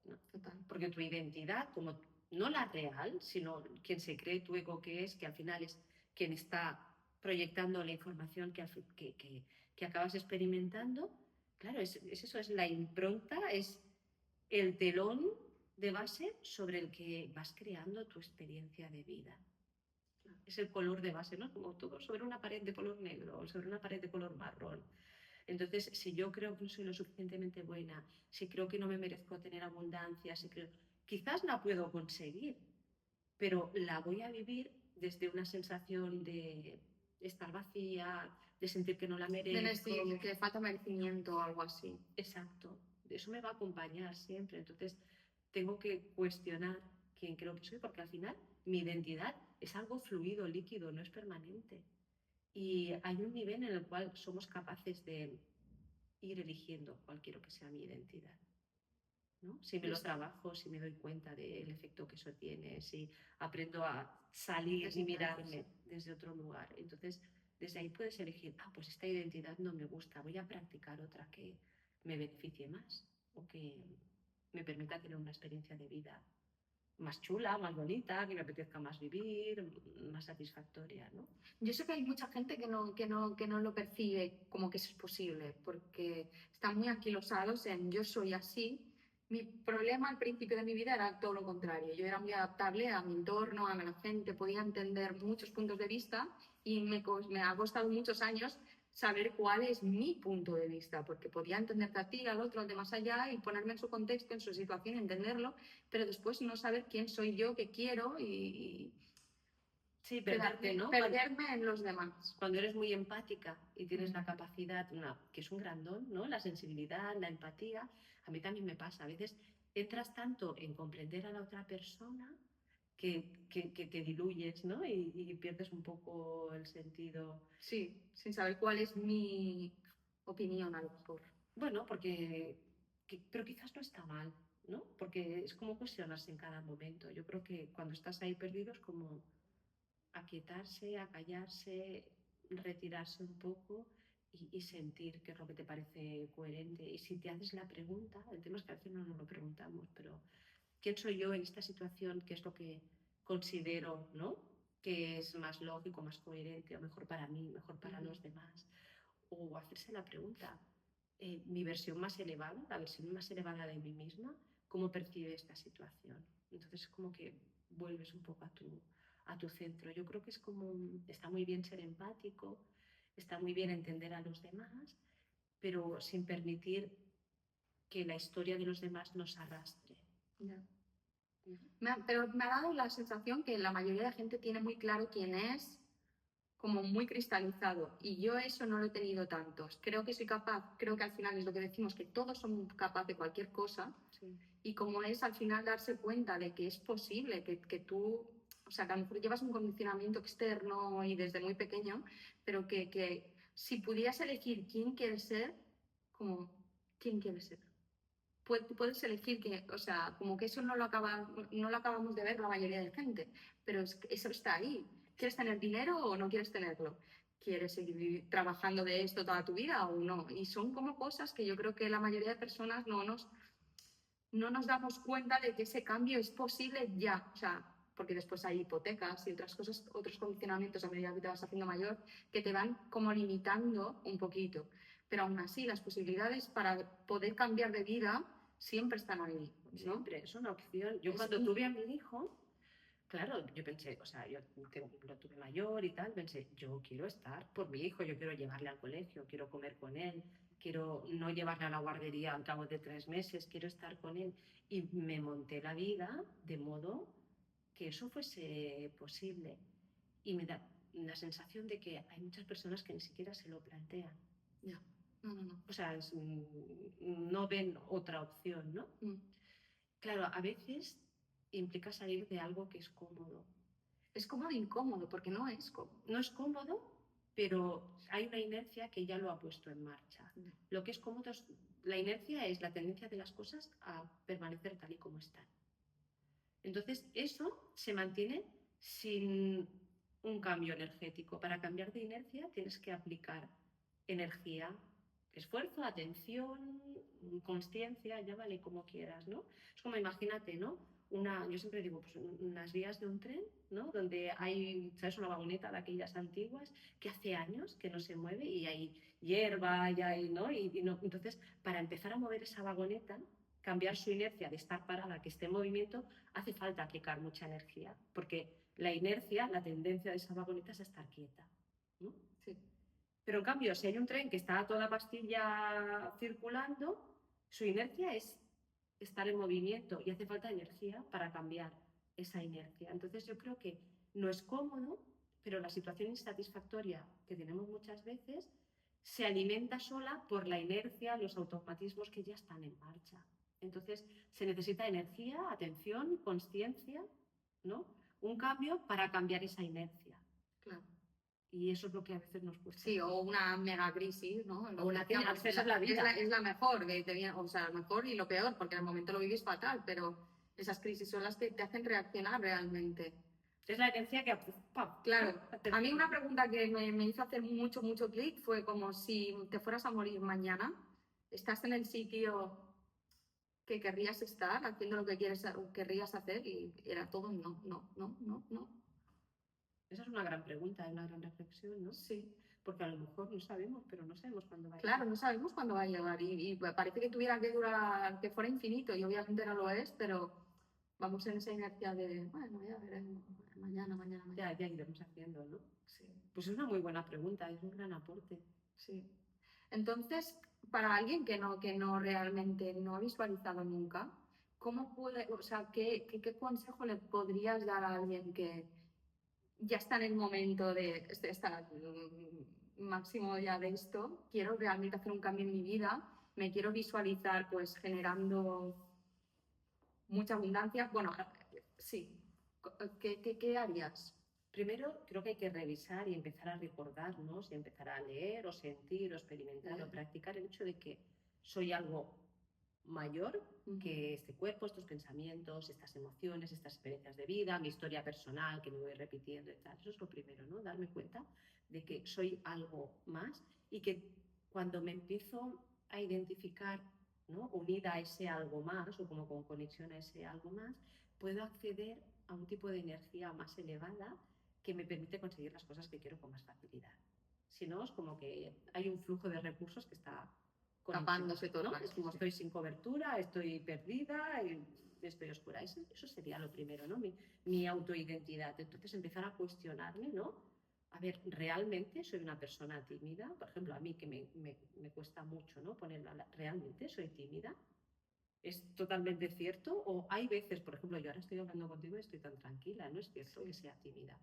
¿No? Total. Porque tu identidad, como no la real, sino quien se cree tu ego que es, que al final es quien está proyectando la información que acabas experimentando, claro, es eso, es la impronta, es el telón de base sobre el que vas creando tu experiencia de vida. Es el color de base, ¿no? Como todo sobre una pared de color negro o sobre una pared de color marrón. Entonces, si yo creo que no soy lo suficientemente buena, si creo que no me merezco tener abundancia, si creo, quizás la puedo conseguir, pero la voy a vivir desde una sensación de estar vacía, de sentir que no la De merezco. decir que falta merecimiento o algo así. Exacto, eso me va a acompañar siempre. Entonces, tengo que cuestionar quién creo que soy, porque al final mi identidad es algo fluido, líquido, no es permanente. Y hay un nivel en el cual somos capaces de ir eligiendo cuál quiero que sea mi identidad. ¿No? Si me lo trabajo, si me doy cuenta del efecto que eso tiene, si aprendo a salir y mirarme desde otro lugar. Entonces, desde ahí puedes elegir, pues esta identidad no me gusta, voy a practicar otra que me beneficie más o que me permita tener una experiencia de vida más chula, más bonita, que me apetezca más vivir, más satisfactoria, ¿no? Yo sé que hay mucha gente que no lo percibe como que eso es posible, porque están muy anquilosados en yo soy así. Mi problema al principio de mi vida era todo lo contrario. Yo era muy adaptable a mi entorno, a la gente, podía entender muchos puntos de vista y me ha costado muchos años saber cuál es mi punto de vista, porque podía entenderte a ti, al otro, al de más allá y ponerme en su contexto, en su situación, entenderlo, pero después no saber quién soy yo, qué quiero y sí, perderte, ¿no? perderme en los demás. Cuando eres muy empática y tienes la capacidad, que es un gran don, ¿no? La sensibilidad, la empatía, a mí también me pasa. A veces entras tanto en comprender a la otra persona que te diluyes, ¿no? Y pierdes un poco el sentido. Sí, sin saber cuál es mi opinión a lo mejor. Bueno, pero quizás no está mal, ¿no? Porque es como cuestionarse en cada momento. Yo creo que cuando estás ahí perdido es como aquietarse, acallarse, retirarse un poco y sentir qué es lo que te parece coherente. Y si te haces la pregunta, el tema es que a veces no nos lo preguntamos, pero ¿quién soy yo en esta situación? ¿Qué es lo que considero, ¿no?, que es más lógico, más coherente, o mejor para mí, mejor para los demás? O hacerse la pregunta, mi versión más elevada, la versión más elevada de mí misma, cómo percibe esta situación. Entonces, como que vuelves un poco a tu centro. Yo creo que es como, está muy bien ser empático, está muy bien entender a los demás, pero sin permitir que la historia de los demás nos arrastre. Ya. Pero me ha dado la sensación que la mayoría de gente tiene muy claro quién es, como muy cristalizado, y yo eso no lo he tenido tantos. Creo que soy capaz, creo que al final es lo que decimos, que todos somos capaces de cualquier cosa, Sí. y como es al final darse cuenta de que es posible, que tú, o sea, que a lo mejor llevas un condicionamiento externo y desde muy pequeño, pero que si pudieras elegir quién quieres ser, como, ¿quién quieres ser? Puedes elegir que, o sea, como que eso no lo acabamos de ver la mayoría de gente, pero eso está ahí. ¿Quieres tener dinero o no quieres tenerlo? ¿Quieres seguir trabajando de esto toda tu vida o no? Y son como cosas que yo creo que la mayoría de personas no nos damos cuenta de que ese cambio es posible ya, o sea, porque después hay hipotecas y otras cosas, otros condicionamientos a medida que te vas haciendo mayor que te van como limitando un poquito. Pero aún así, las posibilidades para poder cambiar de vida siempre están ahí, ¿no? Siempre, es una opción. Yo Es cuando un- tuve a mi hijo, claro, yo pensé, o sea, yo lo tuve mayor y tal, pensé, yo quiero estar por mi hijo, yo quiero llevarle al colegio, quiero comer con él, quiero no llevarle a la guardería al cabo de 3 meses, quiero estar con él. Y me monté la vida de modo que eso fuese posible. Y me da la sensación de que hay muchas personas que ni siquiera se lo plantean. Ya. No. O sea, no ven otra opción, ¿no? Mm. Claro, a veces implica salir de algo que es cómodo. Es cómodo e incómodo, porque no es cómodo. No es cómodo, pero hay una inercia que ya lo ha puesto en marcha. Ya. Lo que es cómodo es, la inercia es la tendencia de las cosas a permanecer tal y como están. Entonces, eso se mantiene sin un cambio energético. Para cambiar de inercia tienes que aplicar energía, esfuerzo, atención, consciencia, llámale como quieras, ¿no? Es como imagínate, ¿no? Yo siempre digo, pues unas vías de un tren, ¿no? Donde hay, ¿sabes? Una vagoneta de aquellas antiguas que hace años que no se mueve y hay hierba, y hay, ¿no? Entonces, para empezar a mover esa vagoneta, cambiar su inercia de estar parada, que esté en movimiento, hace falta aplicar mucha energía, porque la inercia, la tendencia de esa vagoneta es a estar quieta, ¿no? Sí. Pero en cambio, si hay un tren que está a toda pastilla circulando, su inercia es estar en movimiento y hace falta energía para cambiar esa inercia. Entonces yo creo que no es cómodo, pero la situación insatisfactoria que tenemos muchas veces se alimenta sola por la inercia, los automatismos que ya están en marcha. Entonces se necesita energía, atención, consciencia, ¿no? Un cambio para cambiar esa inercia. Claro. Y eso es lo que a veces nos cuesta. Sí, o una mega crisis, ¿no? O una crisis, a veces es la vida. Es la mejor, o sea, la mejor y lo peor, porque en el momento lo vives fatal, pero esas crisis son las que te hacen reaccionar realmente. Es la herencia que... ¡pam! Claro, a mí una pregunta que me hizo hacer mucho clic fue como si te fueras a morir mañana, estás en el sitio que querrías estar, haciendo lo que querrías hacer y era todo no. Esa es una gran pregunta, es una gran reflexión, ¿no? Sí. Porque a lo mejor no sabemos, pero no sabemos cuándo va a Claro, no sabemos cuándo va a llegar y parece que tuviera que durar, que fuera infinito y obviamente no lo es, pero vamos en esa inercia de, bueno, ya veremos, mañana. Ya iremos haciendo, ¿no? Sí, Pues es una muy buena pregunta, es un gran aporte. sí. Entonces, para alguien que no realmente no ha visualizado nunca, ¿cómo puede, o sea, qué consejo le podrías dar a alguien que ya está en el momento de estar máximo ya de esto, quiero realmente hacer un cambio en mi vida, me quiero visualizar pues generando mucha abundancia? Bueno, sí, ¿qué harías? Primero, creo que hay que revisar y empezar a recordarnos y empezar a leer o sentir o experimentar o practicar el hecho de que soy algo mayor que este cuerpo, estos pensamientos, estas emociones, estas experiencias de vida, mi historia personal que me voy repitiendo y tal. Eso es lo primero, ¿no? Darme cuenta de que soy algo más y que cuando me empiezo a identificar, ¿no? Unida a ese algo más o como con conexión a ese algo más, puedo acceder a un tipo de energía más elevada que me permite conseguir las cosas que quiero con más facilidad. Si no, es como que hay un flujo de recursos que está tapándose todo. ¿no? Claro, Es como sí. estoy sin cobertura, estoy perdida, estoy oscura. Eso sería lo primero, ¿no? Mi autoidentidad. Entonces empezar a cuestionarme, ¿no? A ver, ¿realmente soy una persona tímida? Por ejemplo, a mí que me cuesta mucho, ¿no? ¿Realmente soy tímida? ¿Es totalmente cierto? O hay veces, por ejemplo, yo ahora estoy hablando contigo y estoy tan tranquila, no es cierto Sí. que sea tímida.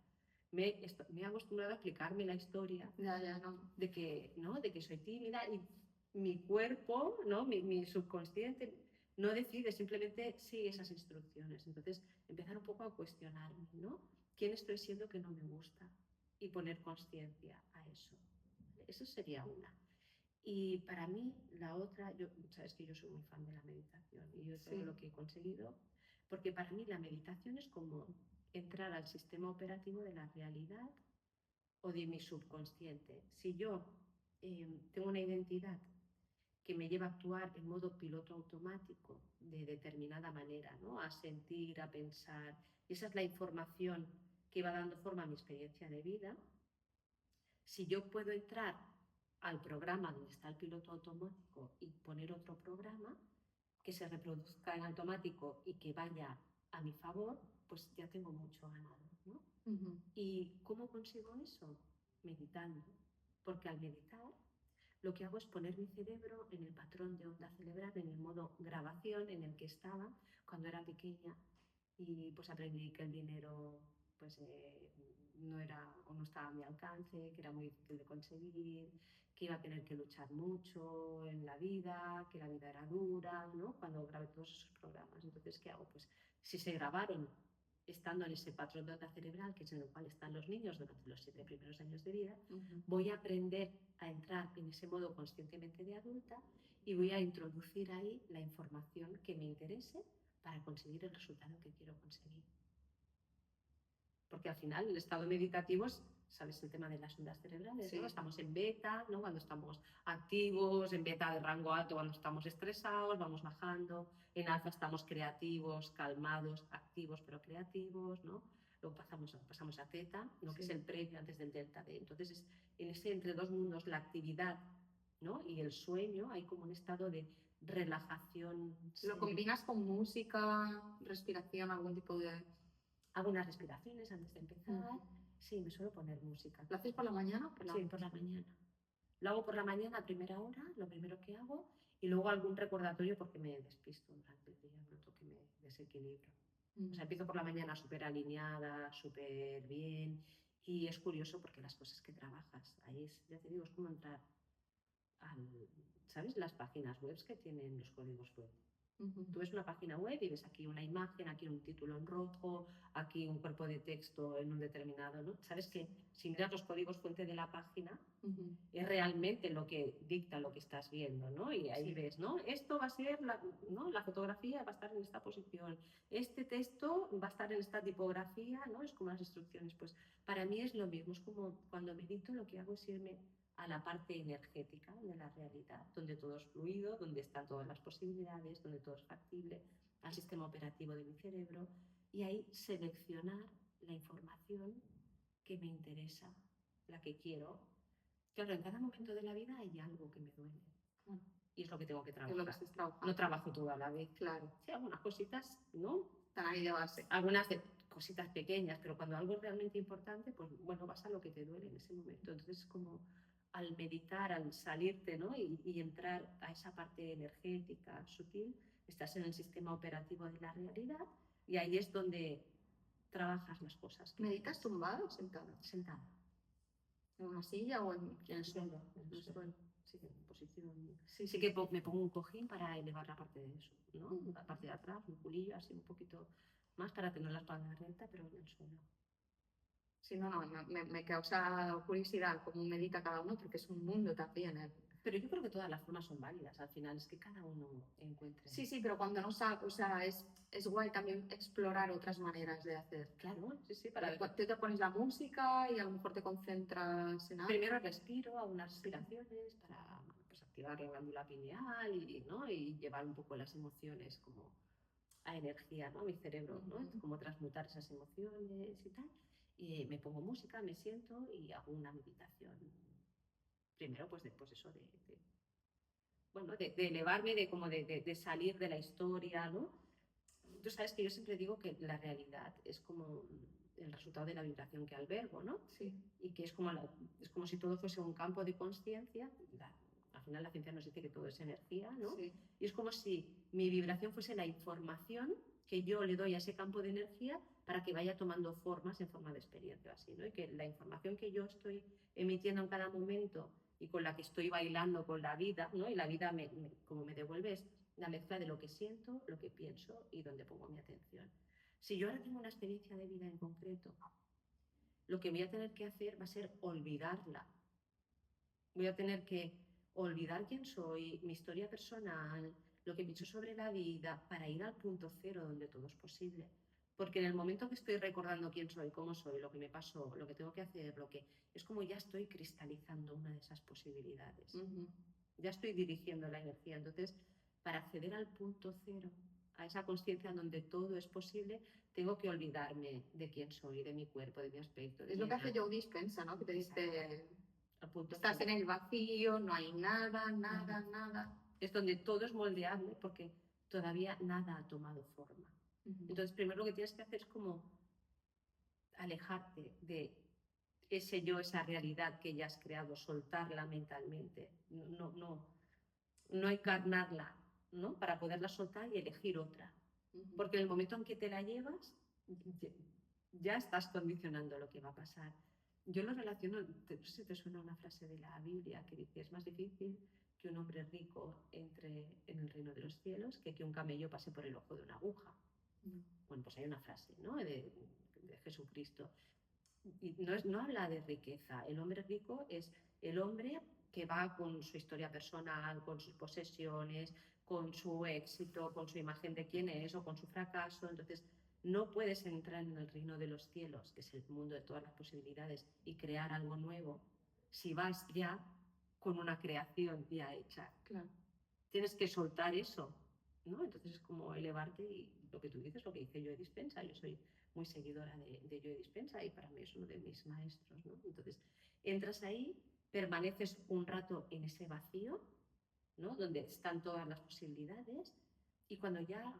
Me he acostumbrado a explicarme la historia Ya, no. de que, ¿no? De que soy tímida y mi cuerpo, ¿no? Mi subconsciente no decide, simplemente sigue esas instrucciones. Entonces, empezar un poco a cuestionarme, ¿no? ¿Quién estoy siendo que no me gusta? Y poner conciencia a eso. Eso sería una. Y para mí, la otra, sabes que yo soy muy fan de la meditación y yo todo Sí. lo que he conseguido, porque para mí la meditación es como entrar al sistema operativo de la realidad o de mi subconsciente. Si yo tengo una identidad que me lleva a actuar en modo piloto automático de determinada manera, ¿no? A sentir, a pensar, y esa es la información que va dando forma a mi experiencia de vida, si yo puedo entrar al programa donde está el piloto automático y poner otro programa que se reproduzca en automático y que vaya a mi favor, pues ya tengo mucho ganado, ¿no? ¿Y cómo consigo eso? Meditando. Porque al meditar lo que hago es poner mi cerebro en el patrón de onda cerebral, en el modo grabación en el que estaba cuando era pequeña y pues aprendí que el dinero pues no era o no estaba a mi alcance, que era muy difícil de conseguir, que iba a tener que luchar mucho en la vida, que la vida era dura, ¿no? Cuando grabé todos esos programas. Entonces, ¿qué hago? Pues si se grabaron estando en ese patrón de onda cerebral, que es en el cual están los niños durante los 7 primeros años de vida, voy a aprender a entrar en ese modo conscientemente de adulta y voy a introducir ahí la información que me interese para conseguir el resultado que quiero conseguir. Porque al final el estado meditativo es, ¿sabes? El tema de las ondas cerebrales, Sí. ¿no? Estamos en beta, ¿no? Cuando estamos activos, en beta de rango alto cuando estamos estresados, vamos bajando, en alfa estamos creativos, calmados, activos pero creativos, ¿no? Luego pasamos a teta, ¿no? Que es el previo antes del delta D. Entonces es en ese entre dos mundos la actividad, ¿no? Y el sueño, hay como un estado de relajación. ¿Lo combinas con música, respiración, algún tipo de...? Hago unas respiraciones antes de empezar. Sí, me suelo poner música. ¿Lo haces por la mañana o por la Sí, por la mañana. Lo hago por la mañana a primera hora, lo primero que hago, y luego algún recordatorio porque me despisto durante el día, noto que me desequilibro. O sea, empiezo por la mañana súper alineada, súper bien, y es curioso porque las cosas que trabajas, ahí es, ya te digo, es como entrar al, ¿sabes? Las páginas web que tienen los códigos web. Tú ves una página web y ves aquí una imagen, aquí un título en rojo, aquí un cuerpo de texto en un determinado, ¿no? Sabes que si miras los códigos fuente de la página, es realmente lo que dicta lo que estás viendo, ¿no? Y ahí ves, ¿no? Esto va a ser, ¿no? La fotografía va a estar en esta posición, este texto va a estar en esta tipografía, ¿no? Es como las instrucciones. Pues para mí es lo mismo, es como cuando medito lo que hago es irme a la parte energética de la realidad, donde todo es fluido, donde están todas las posibilidades, donde todo es factible, al sistema operativo de mi cerebro, y ahí seleccionar la información que me interesa, la que quiero. Claro, en cada momento de la vida hay algo que me duele. Y es lo que tengo que trabajar. Es lo que estás trabajando. No trabajo todo a la vez. Claro. Sí, algunas cositas, ¿no? Están ahí de base. Algunas cositas pequeñas, pero cuando algo es realmente importante, pues bueno, vas a lo que te duele en ese momento. Entonces, como al meditar, al salirte, ¿no? Y entrar a esa parte energética, sutil, estás en el sistema operativo de la realidad y ahí es donde trabajas las cosas. ¿Meditas tumbado o sentado? Sentada. ¿En una silla o en el suelo? En el suelo? Sí, en posición. Sí que me pongo un cojín para elevar la parte de eso, ¿no? La parte de atrás, un culillo, así un poquito más para tener la espalda recta, pero en el suelo. Sí, no, me causa curiosidad cómo medita cada uno porque es un mundo también. Pero yo creo que todas las formas son válidas, al final es que cada uno encuentre. Sí, pero cuando no sabes, o sea, es guay también explorar otras maneras de hacer. Claro, sí, Te pones la música y a lo mejor te concentras en algo. Primero respiro, hago unas respiraciones para pues, activar la glándula pineal y, ¿no? Y llevar un poco las emociones como a energía, ¿no? Mi cerebro, ¿no? Como transmutar esas emociones y tal. Y me pongo música, me siento y hago una meditación. Primero, pues después eso bueno, de elevarme, de salir de la historia, ¿no? Tú sabes que yo siempre digo que la realidad es como el resultado de la vibración que albergo, ¿no? Sí. Y que es como si todo fuese un campo de conciencia. Al final la ciencia nos dice que todo es energía, ¿no? Sí. Y es como si mi vibración fuese la información que yo le doy a ese campo de energía para que vaya tomando formas en forma de experiencia, así, ¿no? Y que la información que yo estoy emitiendo en cada momento y con la que estoy bailando con la vida, ¿no? Y la vida como me devuelve es la mezcla de lo que siento, lo que pienso y donde pongo mi atención. Si yo ahora tengo una experiencia de vida en concreto, lo que voy a tener que hacer va a ser olvidarla. Voy a tener que olvidar quién soy, mi historia personal, lo que pienso sobre la vida, para ir al punto cero donde todo es posible. Porque en el momento que estoy recordando quién soy, cómo soy, lo que me pasó, lo que tengo que hacer, es como ya estoy cristalizando una de esas posibilidades. Ya estoy dirigiendo la energía. Entonces, para acceder al punto cero, a esa conciencia donde todo es posible, tengo que olvidarme de quién soy, de mi cuerpo, de mi aspecto. Es lo que hace Joe Dispenza, ¿no? Que te dice, al punto estás cero. en el vacío, no hay nada, nada, nada. Es donde todo es moldeable porque todavía nada ha tomado forma. Entonces, primero lo que tienes que hacer es como alejarte de ese yo, esa realidad que ya has creado, soltarla mentalmente, no encarnarla, ¿no? Para poderla soltar y elegir otra. Porque en el momento en que te la llevas, ya estás condicionando lo que va a pasar. Yo lo relaciono, no sé si te suena una frase de la Biblia que dice, es más difícil que un hombre rico entre en el reino de los cielos que un camello pase por el ojo de una aguja. Bueno, pues hay una frase, ¿no? de Jesucristo. Y no habla de riqueza. El hombre rico es el hombre que va con su historia personal, con sus posesiones, con su éxito, con su imagen de quién es o con su fracaso. Entonces, no puedes entrar en el reino de los cielos, que es el mundo de todas las posibilidades, y crear algo nuevo si vas ya con una creación ya hecha. Claro. Tienes que soltar eso, ¿no? Entonces es como elevarte y lo que tú dices, lo que dice Joe Dispenza. Yo soy muy seguidora de Joe Dispenza y para mí es uno de mis maestros, ¿no? Entonces entras ahí, permaneces un rato en ese vacío, ¿no? Donde están todas las posibilidades y cuando ya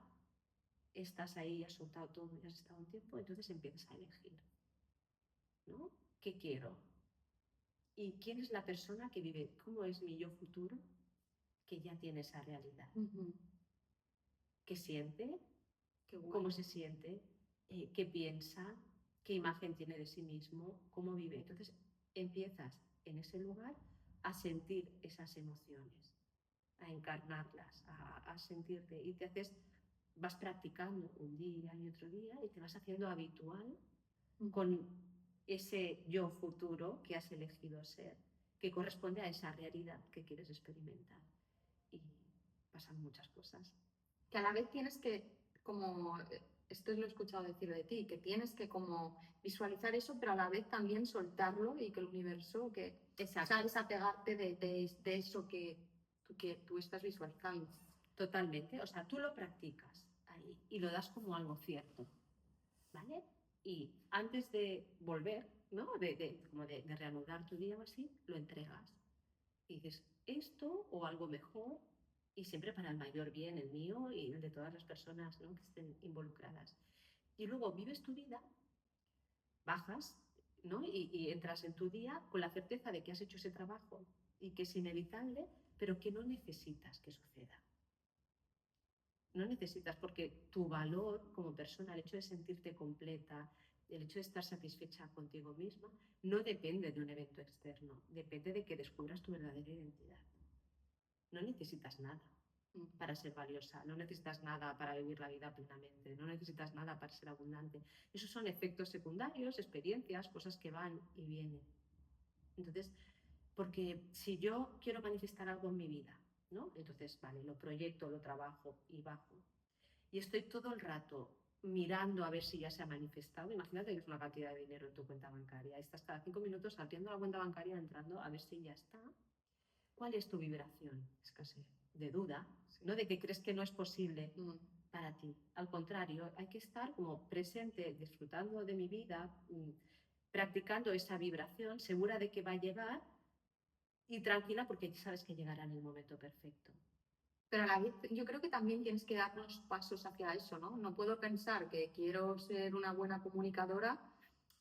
estás ahí, has soltado todo y has estado un tiempo, entonces empiezas a elegir, ¿no? ¿Qué quiero? ¿Y quién es la persona que vive? ¿Cómo es mi yo futuro que ya tiene esa realidad? ¿Qué siente? ¿Cómo se siente? ¿Qué piensa? ¿Qué imagen tiene de sí mismo? ¿Cómo vive? Entonces empiezas en ese lugar a sentir esas emociones, a encarnarlas, a sentirte y vas practicando un día y otro día y te vas haciendo habitual con ese yo futuro que has elegido ser, que corresponde a esa realidad que quieres experimentar. Y pasan muchas cosas. Que a la vez tienes que, como, esto lo he escuchado decir de ti, que tienes que como visualizar eso, pero a la vez también soltarlo y que el universo, que sabes apegarte de eso que tú estás visualizando. Totalmente, o sea, tú lo practicas ahí y lo das como algo cierto, ¿vale? Y antes de volver, ¿no? Como de reanudar tu día o así, lo entregas. Y dices, esto o algo mejor, y siempre para el mayor bien, el mío y el de todas las personas, ¿no? Que estén involucradas. Y luego vives tu vida, bajas, ¿no? Y entras en tu día con la certeza de que has hecho ese trabajo y que es inevitable, pero que no necesitas que suceda. No necesitas, porque tu valor como persona, el hecho de sentirte completa, el hecho de estar satisfecha contigo misma, no depende de un evento externo, depende de que descubras tu verdadera identidad. No necesitas nada para ser valiosa, no necesitas nada para vivir la vida plenamente, no necesitas nada para ser abundante. Esos son efectos secundarios, experiencias, cosas que van y vienen. Entonces, porque si yo quiero manifestar algo en mi vida, ¿no? Entonces, vale, lo proyecto, lo trabajo y bajo. Y estoy todo el rato mirando a ver si ya se ha manifestado. Imagínate que es una cantidad de dinero en tu cuenta bancaria. Estás cada 5 minutos abriendo la cuenta bancaria, entrando a ver si ya está. ¿Cuál es tu vibración? Escasez, de duda, ¿no? De que crees que no es posible para ti. Al contrario, hay que estar como presente, disfrutando de mi vida, practicando esa vibración, segura de que va a llegar y tranquila porque sabes que llegará en el momento perfecto. Pero a la vez, yo creo que también tienes que dar unos pasos hacia eso, ¿no? No puedo pensar que quiero ser una buena comunicadora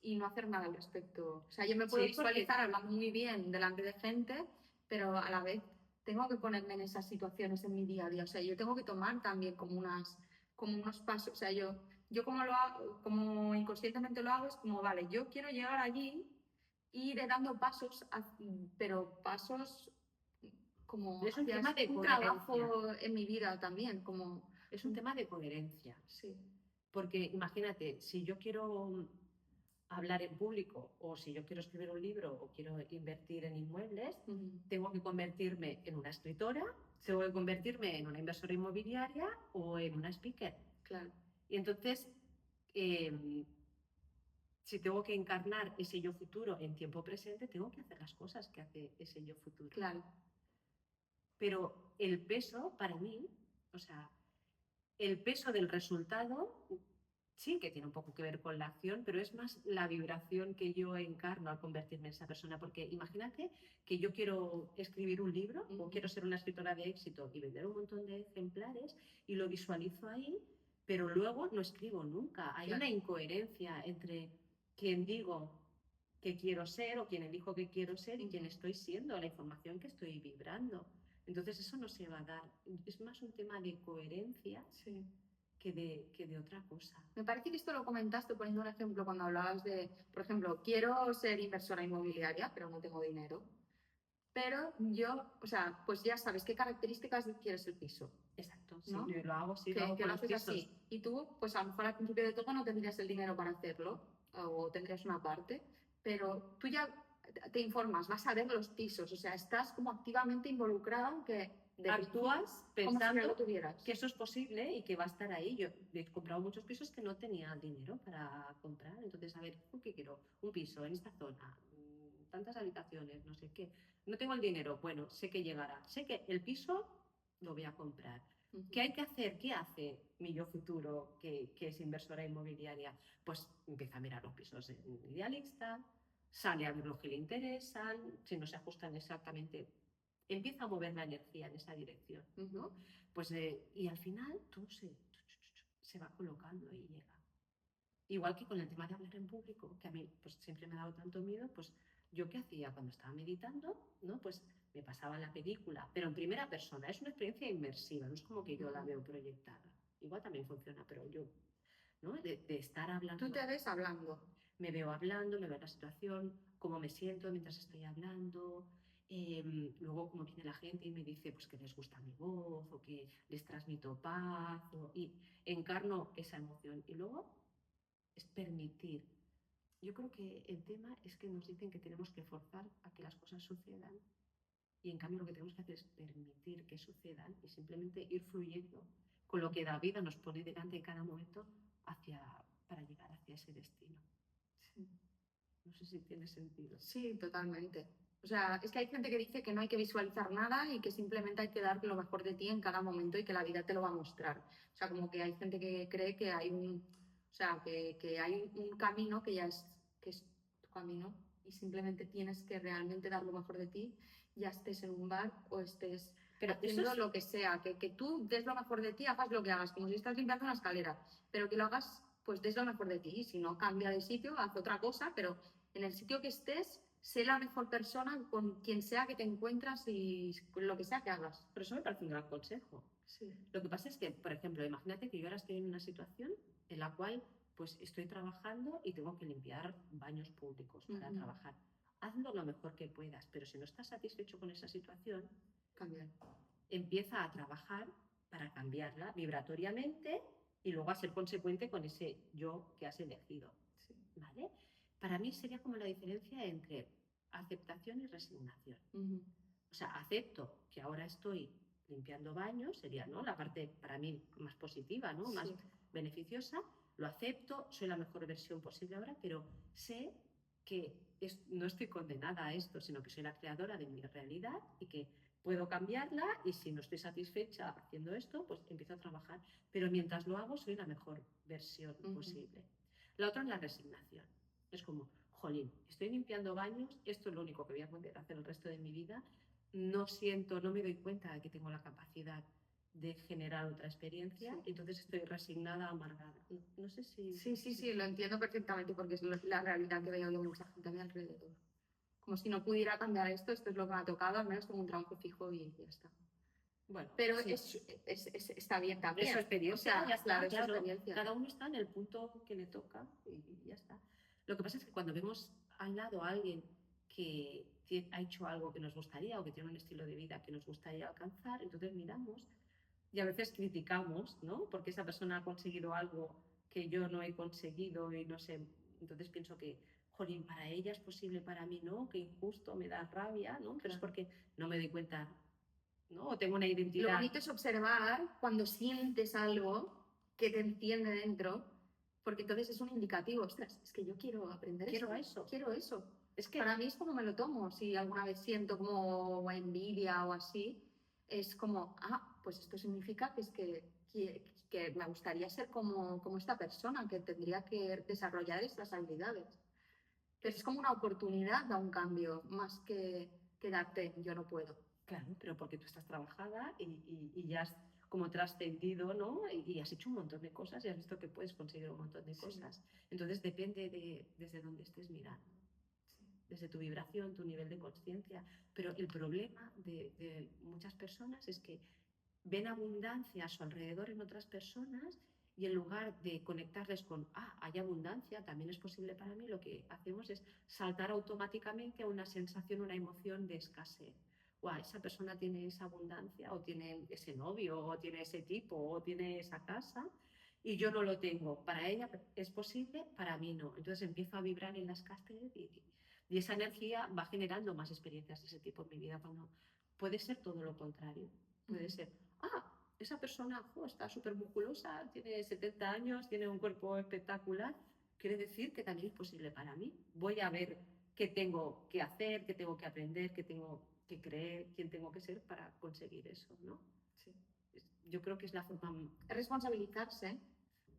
y no hacer nada al respecto. O sea, yo me puedo Sí, porque visualizar hablando muy bien delante de gente, pero a la vez tengo que ponerme en esas situaciones en mi día a día. O sea, yo tengo que tomar también como unos pasos. O sea, yo como lo hago, como inconscientemente lo hago, es como, vale, yo quiero llegar allí y iré dando pasos, pero pasos como es un hacia tema de un coherencia. trabajo en mi vida también, como Es un tema de coherencia. sí. Porque imagínate, si yo quiero hablar en público o si yo quiero escribir un libro o quiero invertir en inmuebles, tengo que convertirme en una escritora, tengo que convertirme en una inversora inmobiliaria o en una speaker. Claro. Y entonces, si tengo que encarnar ese yo futuro en tiempo presente, tengo que hacer las cosas que hace ese yo futuro. Claro. Pero el peso para mí, o sea, el peso del resultado sí que tiene un poco que ver con la acción, pero es más la vibración que yo encarno al convertirme en esa persona. Porque imagínate que yo quiero escribir un libro o quiero ser una escritora de éxito y vender un montón de ejemplares y lo visualizo ahí, pero luego no escribo nunca. Hay Claro. una incoherencia entre quien digo que quiero ser o quien elijo que quiero ser y quien estoy siendo, la información que estoy vibrando. Entonces eso no se va a dar. Es más un tema de coherencia Sí. que de otra cosa. Me parece que esto lo comentaste poniendo un ejemplo cuando hablabas de, por ejemplo, quiero ser inversora inmobiliaria, pero no tengo dinero. Pero yo, o sea, pues ya sabes qué características quieres el piso. Exacto, sí, ¿No? yo lo hago, sí, Que lo hago con lo los haces pisos. así. Y tú, pues a lo mejor al principio de todo no tendrías el dinero para hacerlo, o tendrías una parte, pero tú ya te informas, vas a ver los pisos, o sea, estás como activamente involucrada en que Actúas como si ya pensando lo tuvieras. que eso es posible y que va a estar ahí. Yo he comprado muchos pisos que no tenía dinero para comprar. Entonces, a ver, ¿qué quiero? Un piso en esta zona, tantas habitaciones, no sé qué. No tengo el dinero. Bueno, sé que llegará. Sé que el piso lo voy a comprar. ¿Qué hay que hacer? ¿Qué hace mi yo futuro que es inversora inmobiliaria? Pues empieza a mirar los pisos en Idealista, sale a ver los que le interesan, si no se ajustan exactamente, empieza a mover la energía en esa dirección, ¿no? Pues, y al final todo se va colocando y llega. Igual que con el tema de hablar en público, que a mí pues, siempre me ha dado tanto miedo, pues yo qué hacía cuando estaba meditando, ¿no? Pues me pasaba la película, pero en primera persona. Es una experiencia inmersiva, no es como que yo la veo proyectada. Igual también funciona, pero yo, ¿no? De estar hablando. Tú te ves hablando. Me veo hablando, me veo la situación, cómo me siento mientras estoy hablando. Luego, como viene la gente y me dice pues, que les gusta mi voz o que les transmito paz y encarno esa emoción. Y luego es permitir. Yo creo que el tema es que nos dicen que tenemos que forzar a que las cosas sucedan y en cambio lo que tenemos que hacer es permitir que sucedan y simplemente ir fluyendo con lo que la vida nos pone delante en cada momento para llegar hacia ese destino. Sí. No sé si tiene sentido. Sí, totalmente. O sea, es que hay gente que dice que no hay que visualizar nada y que simplemente hay que dar lo mejor de ti en cada momento y que la vida te lo va a mostrar. O sea, como que hay gente que cree que hay o sea, que hay un camino que es tu camino y simplemente tienes que realmente dar lo mejor de ti, ya estés en un bar o estés haciendo lo que sea, que tú des lo mejor de ti, hagas lo que hagas, como si estás limpiando una escalera, pero que lo hagas, pues des lo mejor de ti. Y si no, cambia de sitio, haz otra cosa, pero en el sitio que estés, sé la mejor persona con quien sea que te encuentras y lo que sea que hagas. Pero eso me parece un gran consejo. Sí. Lo que pasa es que, por ejemplo, imagínate que yo ahora estoy en una situación en la cual pues estoy trabajando y tengo que limpiar baños públicos para trabajar. Hazlo lo mejor que puedas, pero si no estás satisfecho con esa situación, Cambiar. Empieza a trabajar para cambiarla vibratoriamente y luego a ser consecuente con ese yo que has elegido. Sí. ¿Vale? Para mí sería como la diferencia entre aceptación y resignación. O sea, acepto que ahora estoy limpiando baños, sería, ¿no?, la parte para mí más positiva, ¿no?, más beneficiosa. Lo acepto, soy la mejor versión posible ahora, pero sé que no estoy condenada a esto, sino que soy la creadora de mi realidad y que puedo cambiarla, y si no estoy satisfecha haciendo esto, pues empiezo a trabajar. Pero mientras lo hago, soy la mejor versión posible. La otra es la resignación. Es como, jolín, estoy limpiando baños, esto es lo único que voy a poder hacer el resto de mi vida, no siento, no me doy cuenta de que tengo la capacidad de generar otra experiencia, Sí. entonces estoy resignada, amargada. No sé si... Sí, lo entiendo perfectamente porque es la realidad que veo de mucha gente a mi alrededor. Como si no pudiera cambiar esto es lo que me ha tocado, al menos como un trabajo fijo y ya está. Bueno, Pero sí. está bien también. Es su experiencia, O sea, ya está, claro, es su claro. experiencia. Cada uno está en el punto que le toca y ya está. Lo que pasa es que cuando vemos al lado a alguien que ha hecho algo que nos gustaría o que tiene un estilo de vida que nos gustaría alcanzar, entonces miramos y a veces criticamos, ¿no? Porque esa persona ha conseguido algo que yo no he conseguido y no sé. Entonces pienso que, jolín, para ella es posible, para mí no, que injusto, me da rabia, ¿no? Pero es porque no me doy cuenta, ¿no? O tengo una Lo identidad. bonito es observar cuando sientes algo que te enciende dentro, porque entonces es un indicativo, ostras, es que yo quiero aprender Quiero esto, eso. quiero eso. Es que Para mí es como me lo tomo, si alguna vez siento como envidia o así, es como, pues esto significa que es que me gustaría ser como esta persona, que tendría que desarrollar estas habilidades. Pero es como una oportunidad a un cambio, más que quedarte, yo no puedo. claro, pero porque tú estás trabajada y ya has como trascendido, ¿no? Y has hecho un montón de cosas y has visto que puedes conseguir un montón de Sí. cosas. Entonces depende de desde dónde estés mirando, desde tu vibración, tu nivel de conciencia. Pero el problema de muchas personas es que ven abundancia a su alrededor en otras personas y en lugar de conectarles con, hay abundancia, también es posible para mí, lo que hacemos es saltar automáticamente a una sensación, una emoción de escasez. Esa persona tiene esa abundancia, o tiene ese novio, o tiene ese tipo, o tiene esa casa, y yo no lo tengo. Para ella es posible, para mí no. Entonces empiezo a vibrar en la escasez y esa energía va generando más experiencias de ese tipo en mi vida, cuando puede ser todo lo contrario. Puede ser, esa persona está súper musculosa, tiene 70 años, tiene un cuerpo espectacular, quiere decir que también es posible para mí. Voy a ver qué tengo que hacer, qué tengo que aprender, qué tengo que creer, quién tengo que ser para conseguir eso, ¿no? Sí. Yo creo que es la forma... Es responsabilizarse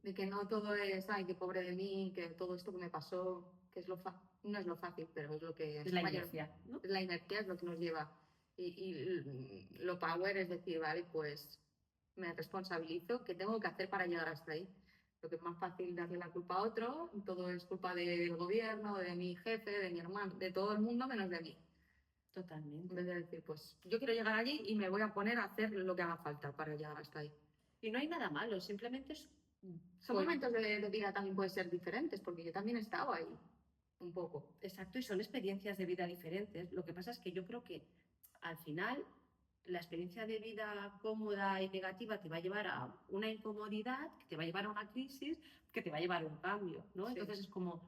de que no todo es, ay, qué pobre de mí, que todo esto que me pasó, que es no es lo fácil, pero es lo que Es la inercia, ¿no? es la inercia, es lo que nos lleva. Y lo power es decir, vale, pues me responsabilizo, ¿qué tengo que hacer para llegar hasta ahí? Lo que es más fácil darle la culpa a otro, todo es culpa del gobierno, de mi jefe, de mi hermano, de todo el mundo menos de mí. Totalmente. En vez de decir, pues yo quiero llegar allí y me voy a poner a hacer lo que haga falta para llegar hasta ahí. Y no hay nada malo, simplemente es... Son momentos de vida también pueden ser diferentes, porque yo también he estado ahí, un poco. Exacto, y son experiencias de vida diferentes. Lo que pasa es que yo creo que al final la experiencia de vida cómoda y negativa te va a llevar a una incomodidad, que te va a llevar a una crisis, que te va a llevar a un cambio, ¿no? Sí. Entonces es como,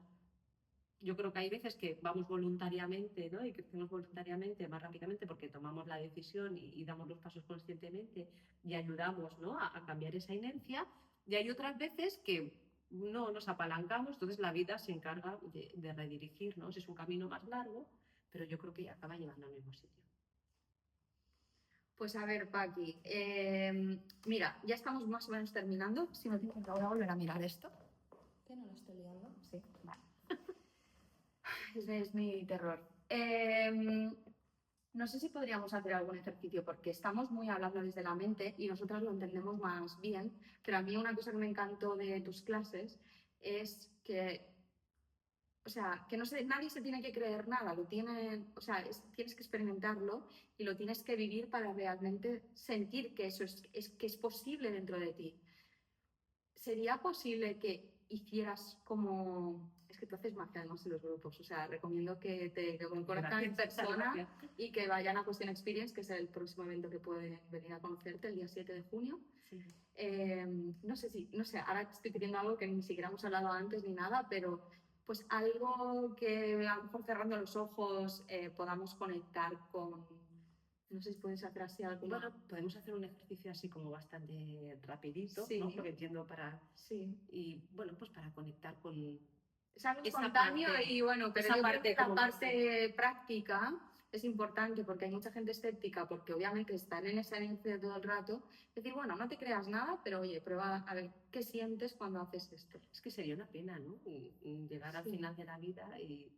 yo creo que hay veces que vamos voluntariamente, ¿no? Y crecemos voluntariamente más rápidamente porque tomamos la decisión y damos los pasos conscientemente y ayudamos, ¿no? a cambiar esa inercia. Y hay otras veces que no nos apalancamos, entonces la vida se encarga de redirigirnos. Es un camino más largo, pero yo creo que acaba llegando al mismo sitio. Pues a ver, Paqui, mira, ya estamos más o menos terminando. Si me tienes que ahora volver a mirar esto. ¿Que no lo estoy liando? Sí, vale. Ese es mi terror. No sé si podríamos hacer algún ejercicio porque estamos muy hablando desde la mente y nosotras lo entendemos más bien, pero a mí una cosa que me encantó de tus clases es que, o sea, que no sé, nadie se tiene que creer nada, o sea, tienes que experimentarlo y lo tienes que vivir para realmente sentir que eso que es posible dentro de ti. ¿Sería posible que hicieras como... Es que tú haces magia además en los grupos, o sea, recomiendo que te conozcan en persona y que vayan a Question Experience, que es el próximo evento que pueden venir a conocerte el día 7 de junio. Sí. No sé, ahora te estoy pidiendo algo que ni siquiera hemos hablado antes ni nada, pero pues algo que a lo mejor cerrando los ojos podamos conectar con... No sé si puedes hacer así algo. Bueno, podemos hacer un ejercicio así como bastante rapidito, Sí. ¿no? Porque entiendo Sí. Y bueno, pues para conectar con... Es algo esa espontáneo parte, y bueno, pero esa yo creo parte que la como parte práctica es importante porque hay mucha gente escéptica porque obviamente están en esa inercia todo el rato. Decir, bueno, no te creas nada, pero oye, prueba a ver qué sientes cuando haces esto. Es que sería una pena, ¿no? Llegar al Sí. final de la vida y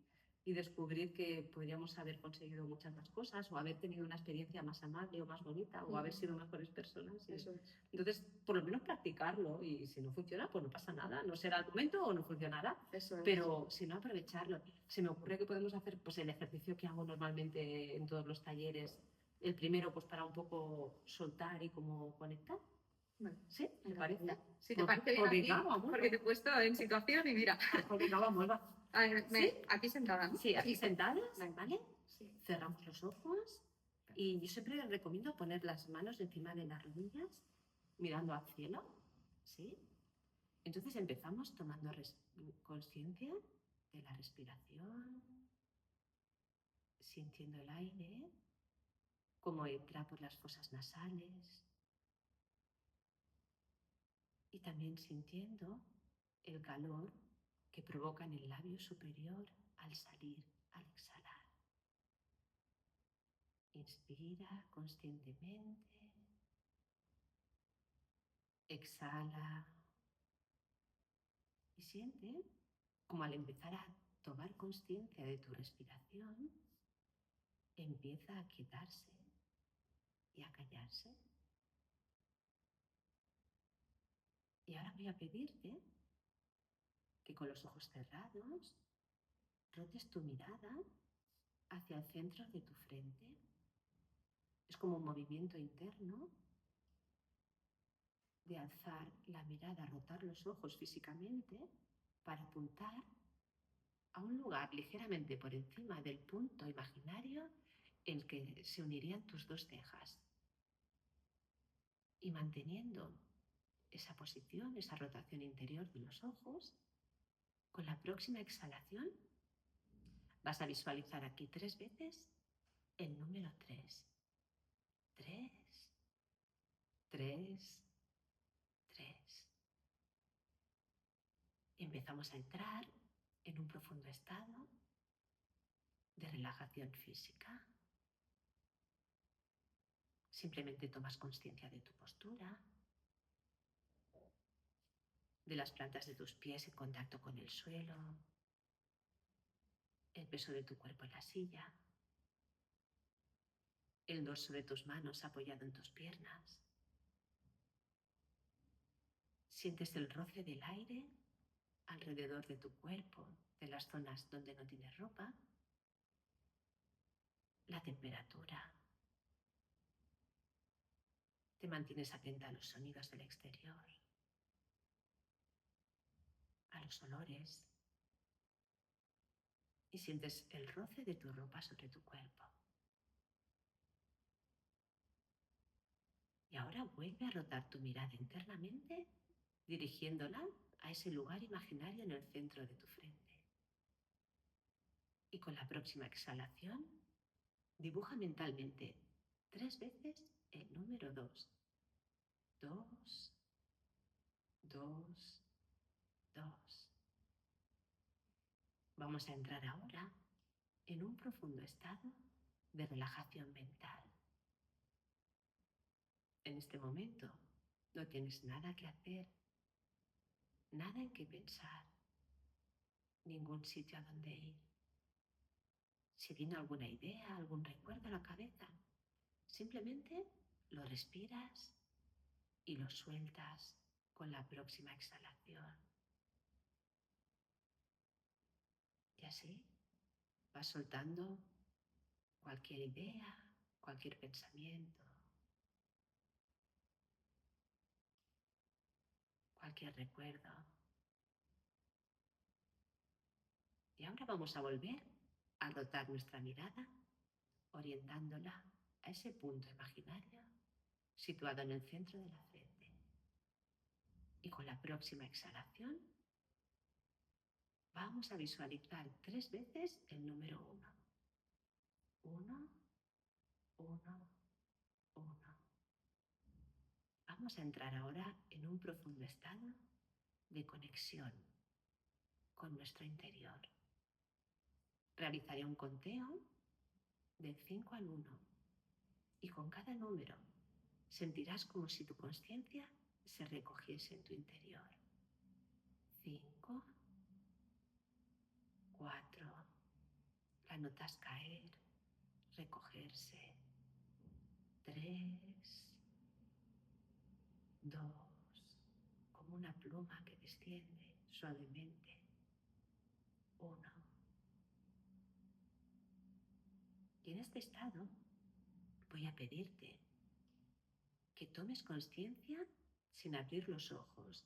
y descubrir que podríamos haber conseguido muchas más cosas o haber tenido una experiencia más amable o más bonita o haber sido mejores personas. Eso es. Entonces, por lo menos practicarlo y si no funciona, pues no pasa nada. No será el momento o no funcionará, Eso es. pero si no, aprovecharlo. Se me ocurre que podemos hacer pues, el ejercicio que hago normalmente en todos los talleres. El primero, pues para un poco soltar y como conectar. Vale. ¿Sí? ¿Te Venga, parece? venga. Si te parece bien Pues a ti, venga, vamos, porque te he puesto en situación y mira. pues venga, vamos, va. A ver, ¿Sí? aquí sentada, ¿no? Sí, aquí sentadas, Venga. ¿vale? Sí. Cerramos los ojos y yo siempre les recomiendo poner las manos encima de las rodillas, mirando al cielo, ¿sí? Entonces empezamos tomando conciencia de la respiración, sintiendo el aire, cómo entra por las fosas nasales y también sintiendo el calor que provoca en el labio superior al salir, al exhalar. Inspira conscientemente. Exhala y siente como al empezar a tomar conciencia de tu respiración, empieza a quietarse y a callarse. Y ahora voy a pedirte que con los ojos cerrados rotes tu mirada hacia el centro de tu frente. Es como un movimiento interno de alzar la mirada, rotar los ojos físicamente para apuntar a un lugar ligeramente por encima del punto imaginario en el que se unirían tus dos cejas. Y manteniendo esa posición, esa rotación interior de los ojos, con la próxima exhalación vas a visualizar aquí 3 veces el número 3. 3, 3, 3. Empezamos a entrar en un profundo estado de relajación física. Simplemente tomas conciencia de tu postura, de las plantas de tus pies en contacto con el suelo, el peso de tu cuerpo en la silla, el dorso de tus manos apoyado en tus piernas. Sientes el roce del aire alrededor de tu cuerpo, de las zonas donde no tienes ropa, la temperatura. Te mantienes atenta a los sonidos del exterior, a los olores, y sientes el roce de tu ropa sobre tu cuerpo. Y ahora vuelve a rotar tu mirada internamente, dirigiéndola a ese lugar imaginario en el centro de tu frente. Y con la próxima exhalación, dibuja mentalmente 3 veces el número 2. 2, 2, 2. Vamos a entrar ahora en un profundo estado de relajación mental. En este momento no tienes nada que hacer, nada en qué pensar, ningún sitio a donde ir. Si viene alguna idea, algún recuerdo a la cabeza, simplemente lo respiras y lo sueltas con la próxima exhalación. Y así vas soltando cualquier idea, cualquier pensamiento, cualquier recuerdo. Y ahora vamos a volver a rotar nuestra mirada, orientándola a ese punto imaginario situado en el centro de la frente. Y con la próxima exhalación vamos a visualizar 3 veces el número 1. 1, 1, 1. Vamos a entrar ahora en un profundo estado de conexión con nuestro interior. Realizaré un conteo del 5 al 1 y con cada número sentirás como si tu conciencia se recogiese en tu interior. 5, 4, La notas caer, recogerse. 3, 2, como una pluma que desciende suavemente. 1. Y en este estado voy a pedirte que tomes conciencia sin abrir los ojos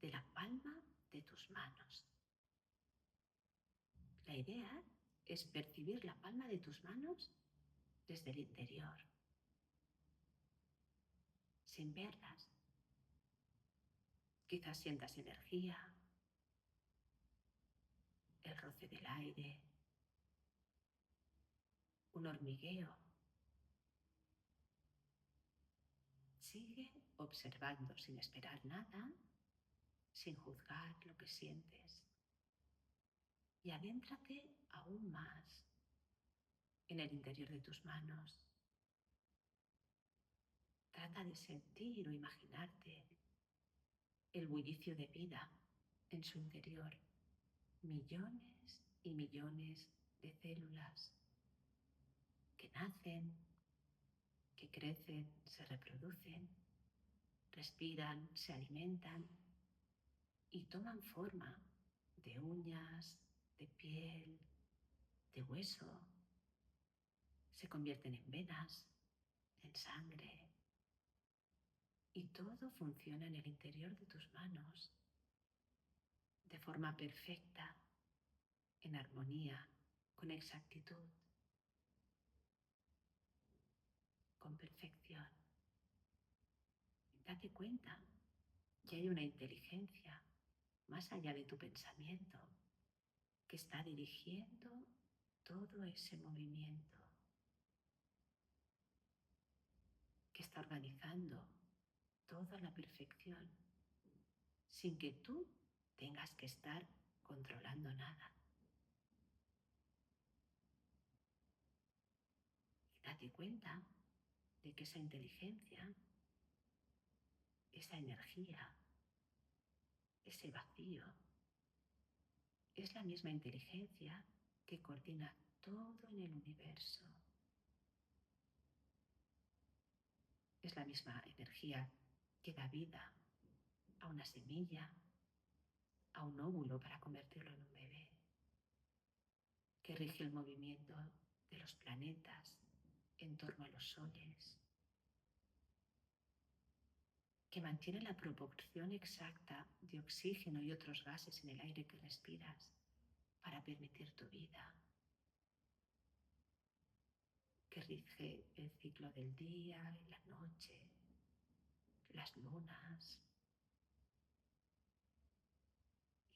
de la palma de tus manos. La idea es percibir la palma de tus manos desde el interior, sin verlas. Quizás sientas energía, el roce del aire, un hormigueo. Sigue observando sin esperar nada, sin juzgar lo que sientes. Y adéntrate aún más en el interior de tus manos. Trata de sentir o imaginarte el bullicio de vida en su interior. Millones y millones de células que nacen, que crecen, se reproducen, respiran, se alimentan y toman forma de uñas, de piel, de hueso. Se convierten en venas, en sangre. Y todo funciona en el interior de tus manos de forma perfecta, en armonía, con exactitud, con perfección. Date cuenta que hay una inteligencia más allá de tu pensamiento que está dirigiendo todo ese movimiento, que está organizando toda la perfección sin que tú tengas que estar controlando nada. Y date cuenta de que esa inteligencia, esa energía, ese vacío, es la misma inteligencia que coordina todo en el universo. Es la misma energía que da vida a una semilla, a un óvulo para convertirlo en un bebé, que rige el movimiento de los planetas en torno a los soles, que mantiene la proporción exacta de oxígeno y otros gases en el aire que respiras para permitir tu vida, que rige el ciclo del día y la noche, las lunas.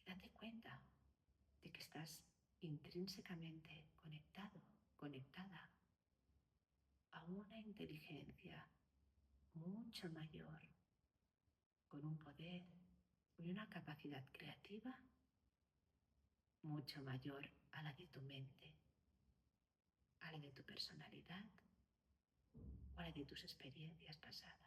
Y date cuenta de que estás intrínsecamente conectado, conectada a una inteligencia mucho mayor, con un poder y una capacidad creativa mucho mayor a la de tu mente, a la de tu personalidad o a la de tus experiencias pasadas.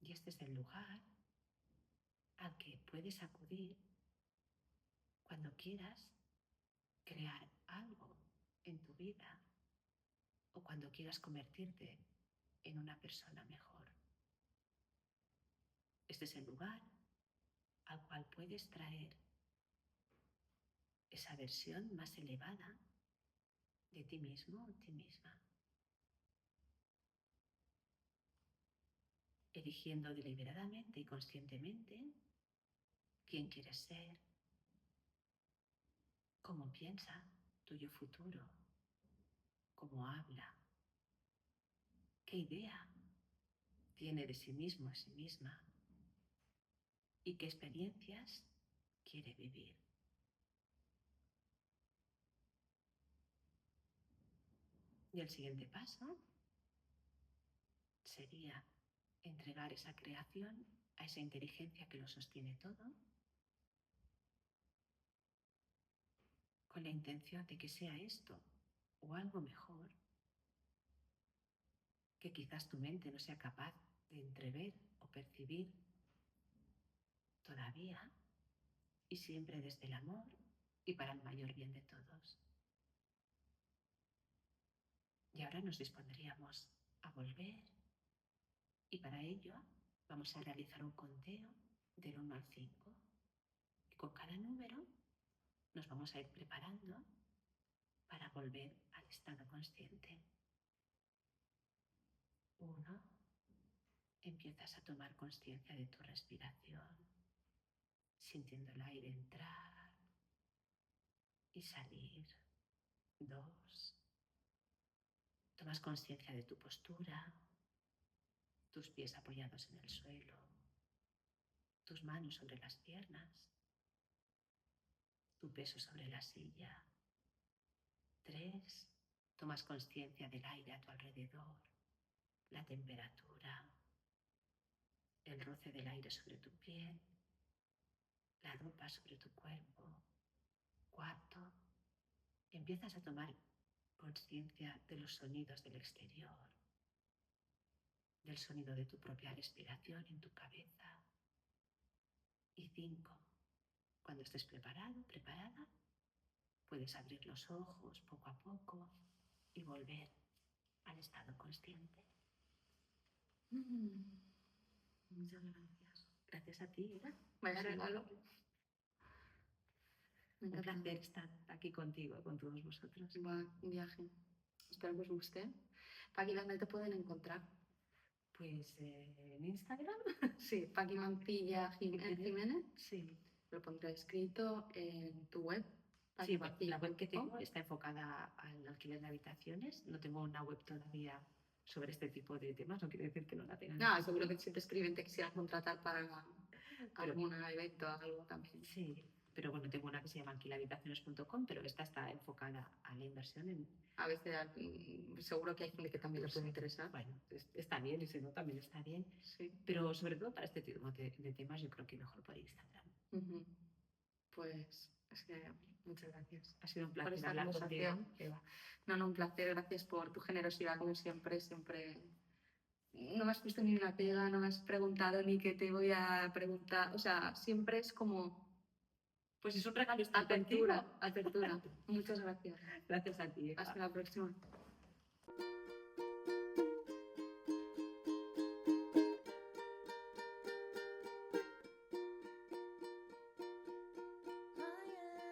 Y este es el lugar al que puedes acudir cuando quieras crear algo en tu vida o cuando quieras convertirte en una persona mejor. Este es el lugar al cual puedes traer esa versión más elevada de ti mismo o ti misma, eligiendo deliberadamente y conscientemente quién quieres ser, cómo piensa tu yo futuro, cómo habla, qué idea tiene de sí mismo o sí misma y qué experiencias quiere vivir. Y el siguiente paso sería entregar esa creación a esa inteligencia que lo sostiene todo, con la intención de que sea esto o algo mejor que quizás tu mente no sea capaz de entrever o percibir todavía, y siempre desde el amor y para el mayor bien de todos. Y ahora nos dispondríamos a volver y para ello vamos a realizar un conteo del 1 al 5. Y con cada número nos vamos a ir preparando para volver al estado consciente. 1. Empiezas a tomar conciencia de tu respiración, sintiendo el aire entrar y salir. 2. Tomas conciencia de tu postura, tus pies apoyados en el suelo, tus manos sobre las piernas, tu peso sobre la silla. 3. Tomas conciencia del aire a tu alrededor, la temperatura, el roce del aire sobre tu piel, la ropa sobre tu cuerpo. 4. Empiezas a tomar conciencia de los sonidos del exterior, del sonido de tu propia respiración en tu cabeza. Y 5. Cuando estés preparado, preparada, puedes abrir los ojos poco a poco y volver al estado consciente. Muchas gracias. Gracias a ti, Eva. Vaya regalo. Me Un encanta. placer estar aquí contigo, con todos vosotros. Va, un viaje. Espero que os guste. Paqui, ¿dónde te pueden encontrar? Pues en Instagram, Sí, Paqui Mancilla Jiménez. sí. Lo pondré escrito en tu web. Sí, la web que tengo paquimancilla.com. está enfocada al alquiler de habitaciones. No tengo una web todavía sobre este tipo de temas, no quiere decir que no la tenga. No, seguro que si te escriben te quisieran contratar para Pero- algún evento o algo también. Sí, pero bueno, tengo una que se llama alquilahabitaciones.com, pero esta está enfocada a la inversión en... A veces seguro que hay gente que también le puede Sí. interesar. Bueno, está bien, y si no, también está bien. Sí. Pero sobre todo para este tipo de temas yo creo que mejor por Instagram. Ujú. Pues es que muchas gracias Ha sido un por placer esta hablar contigo, conversación. Eva. No, un placer. Gracias por tu generosidad, como siempre, siempre. No me has puesto ni una pega, no me has preguntado ni qué te voy a preguntar. O sea, siempre es como Pues es un regalo estar contigo. apertura, apertura. Muchas gracias. Gracias a ti, Eva. Hasta la próxima.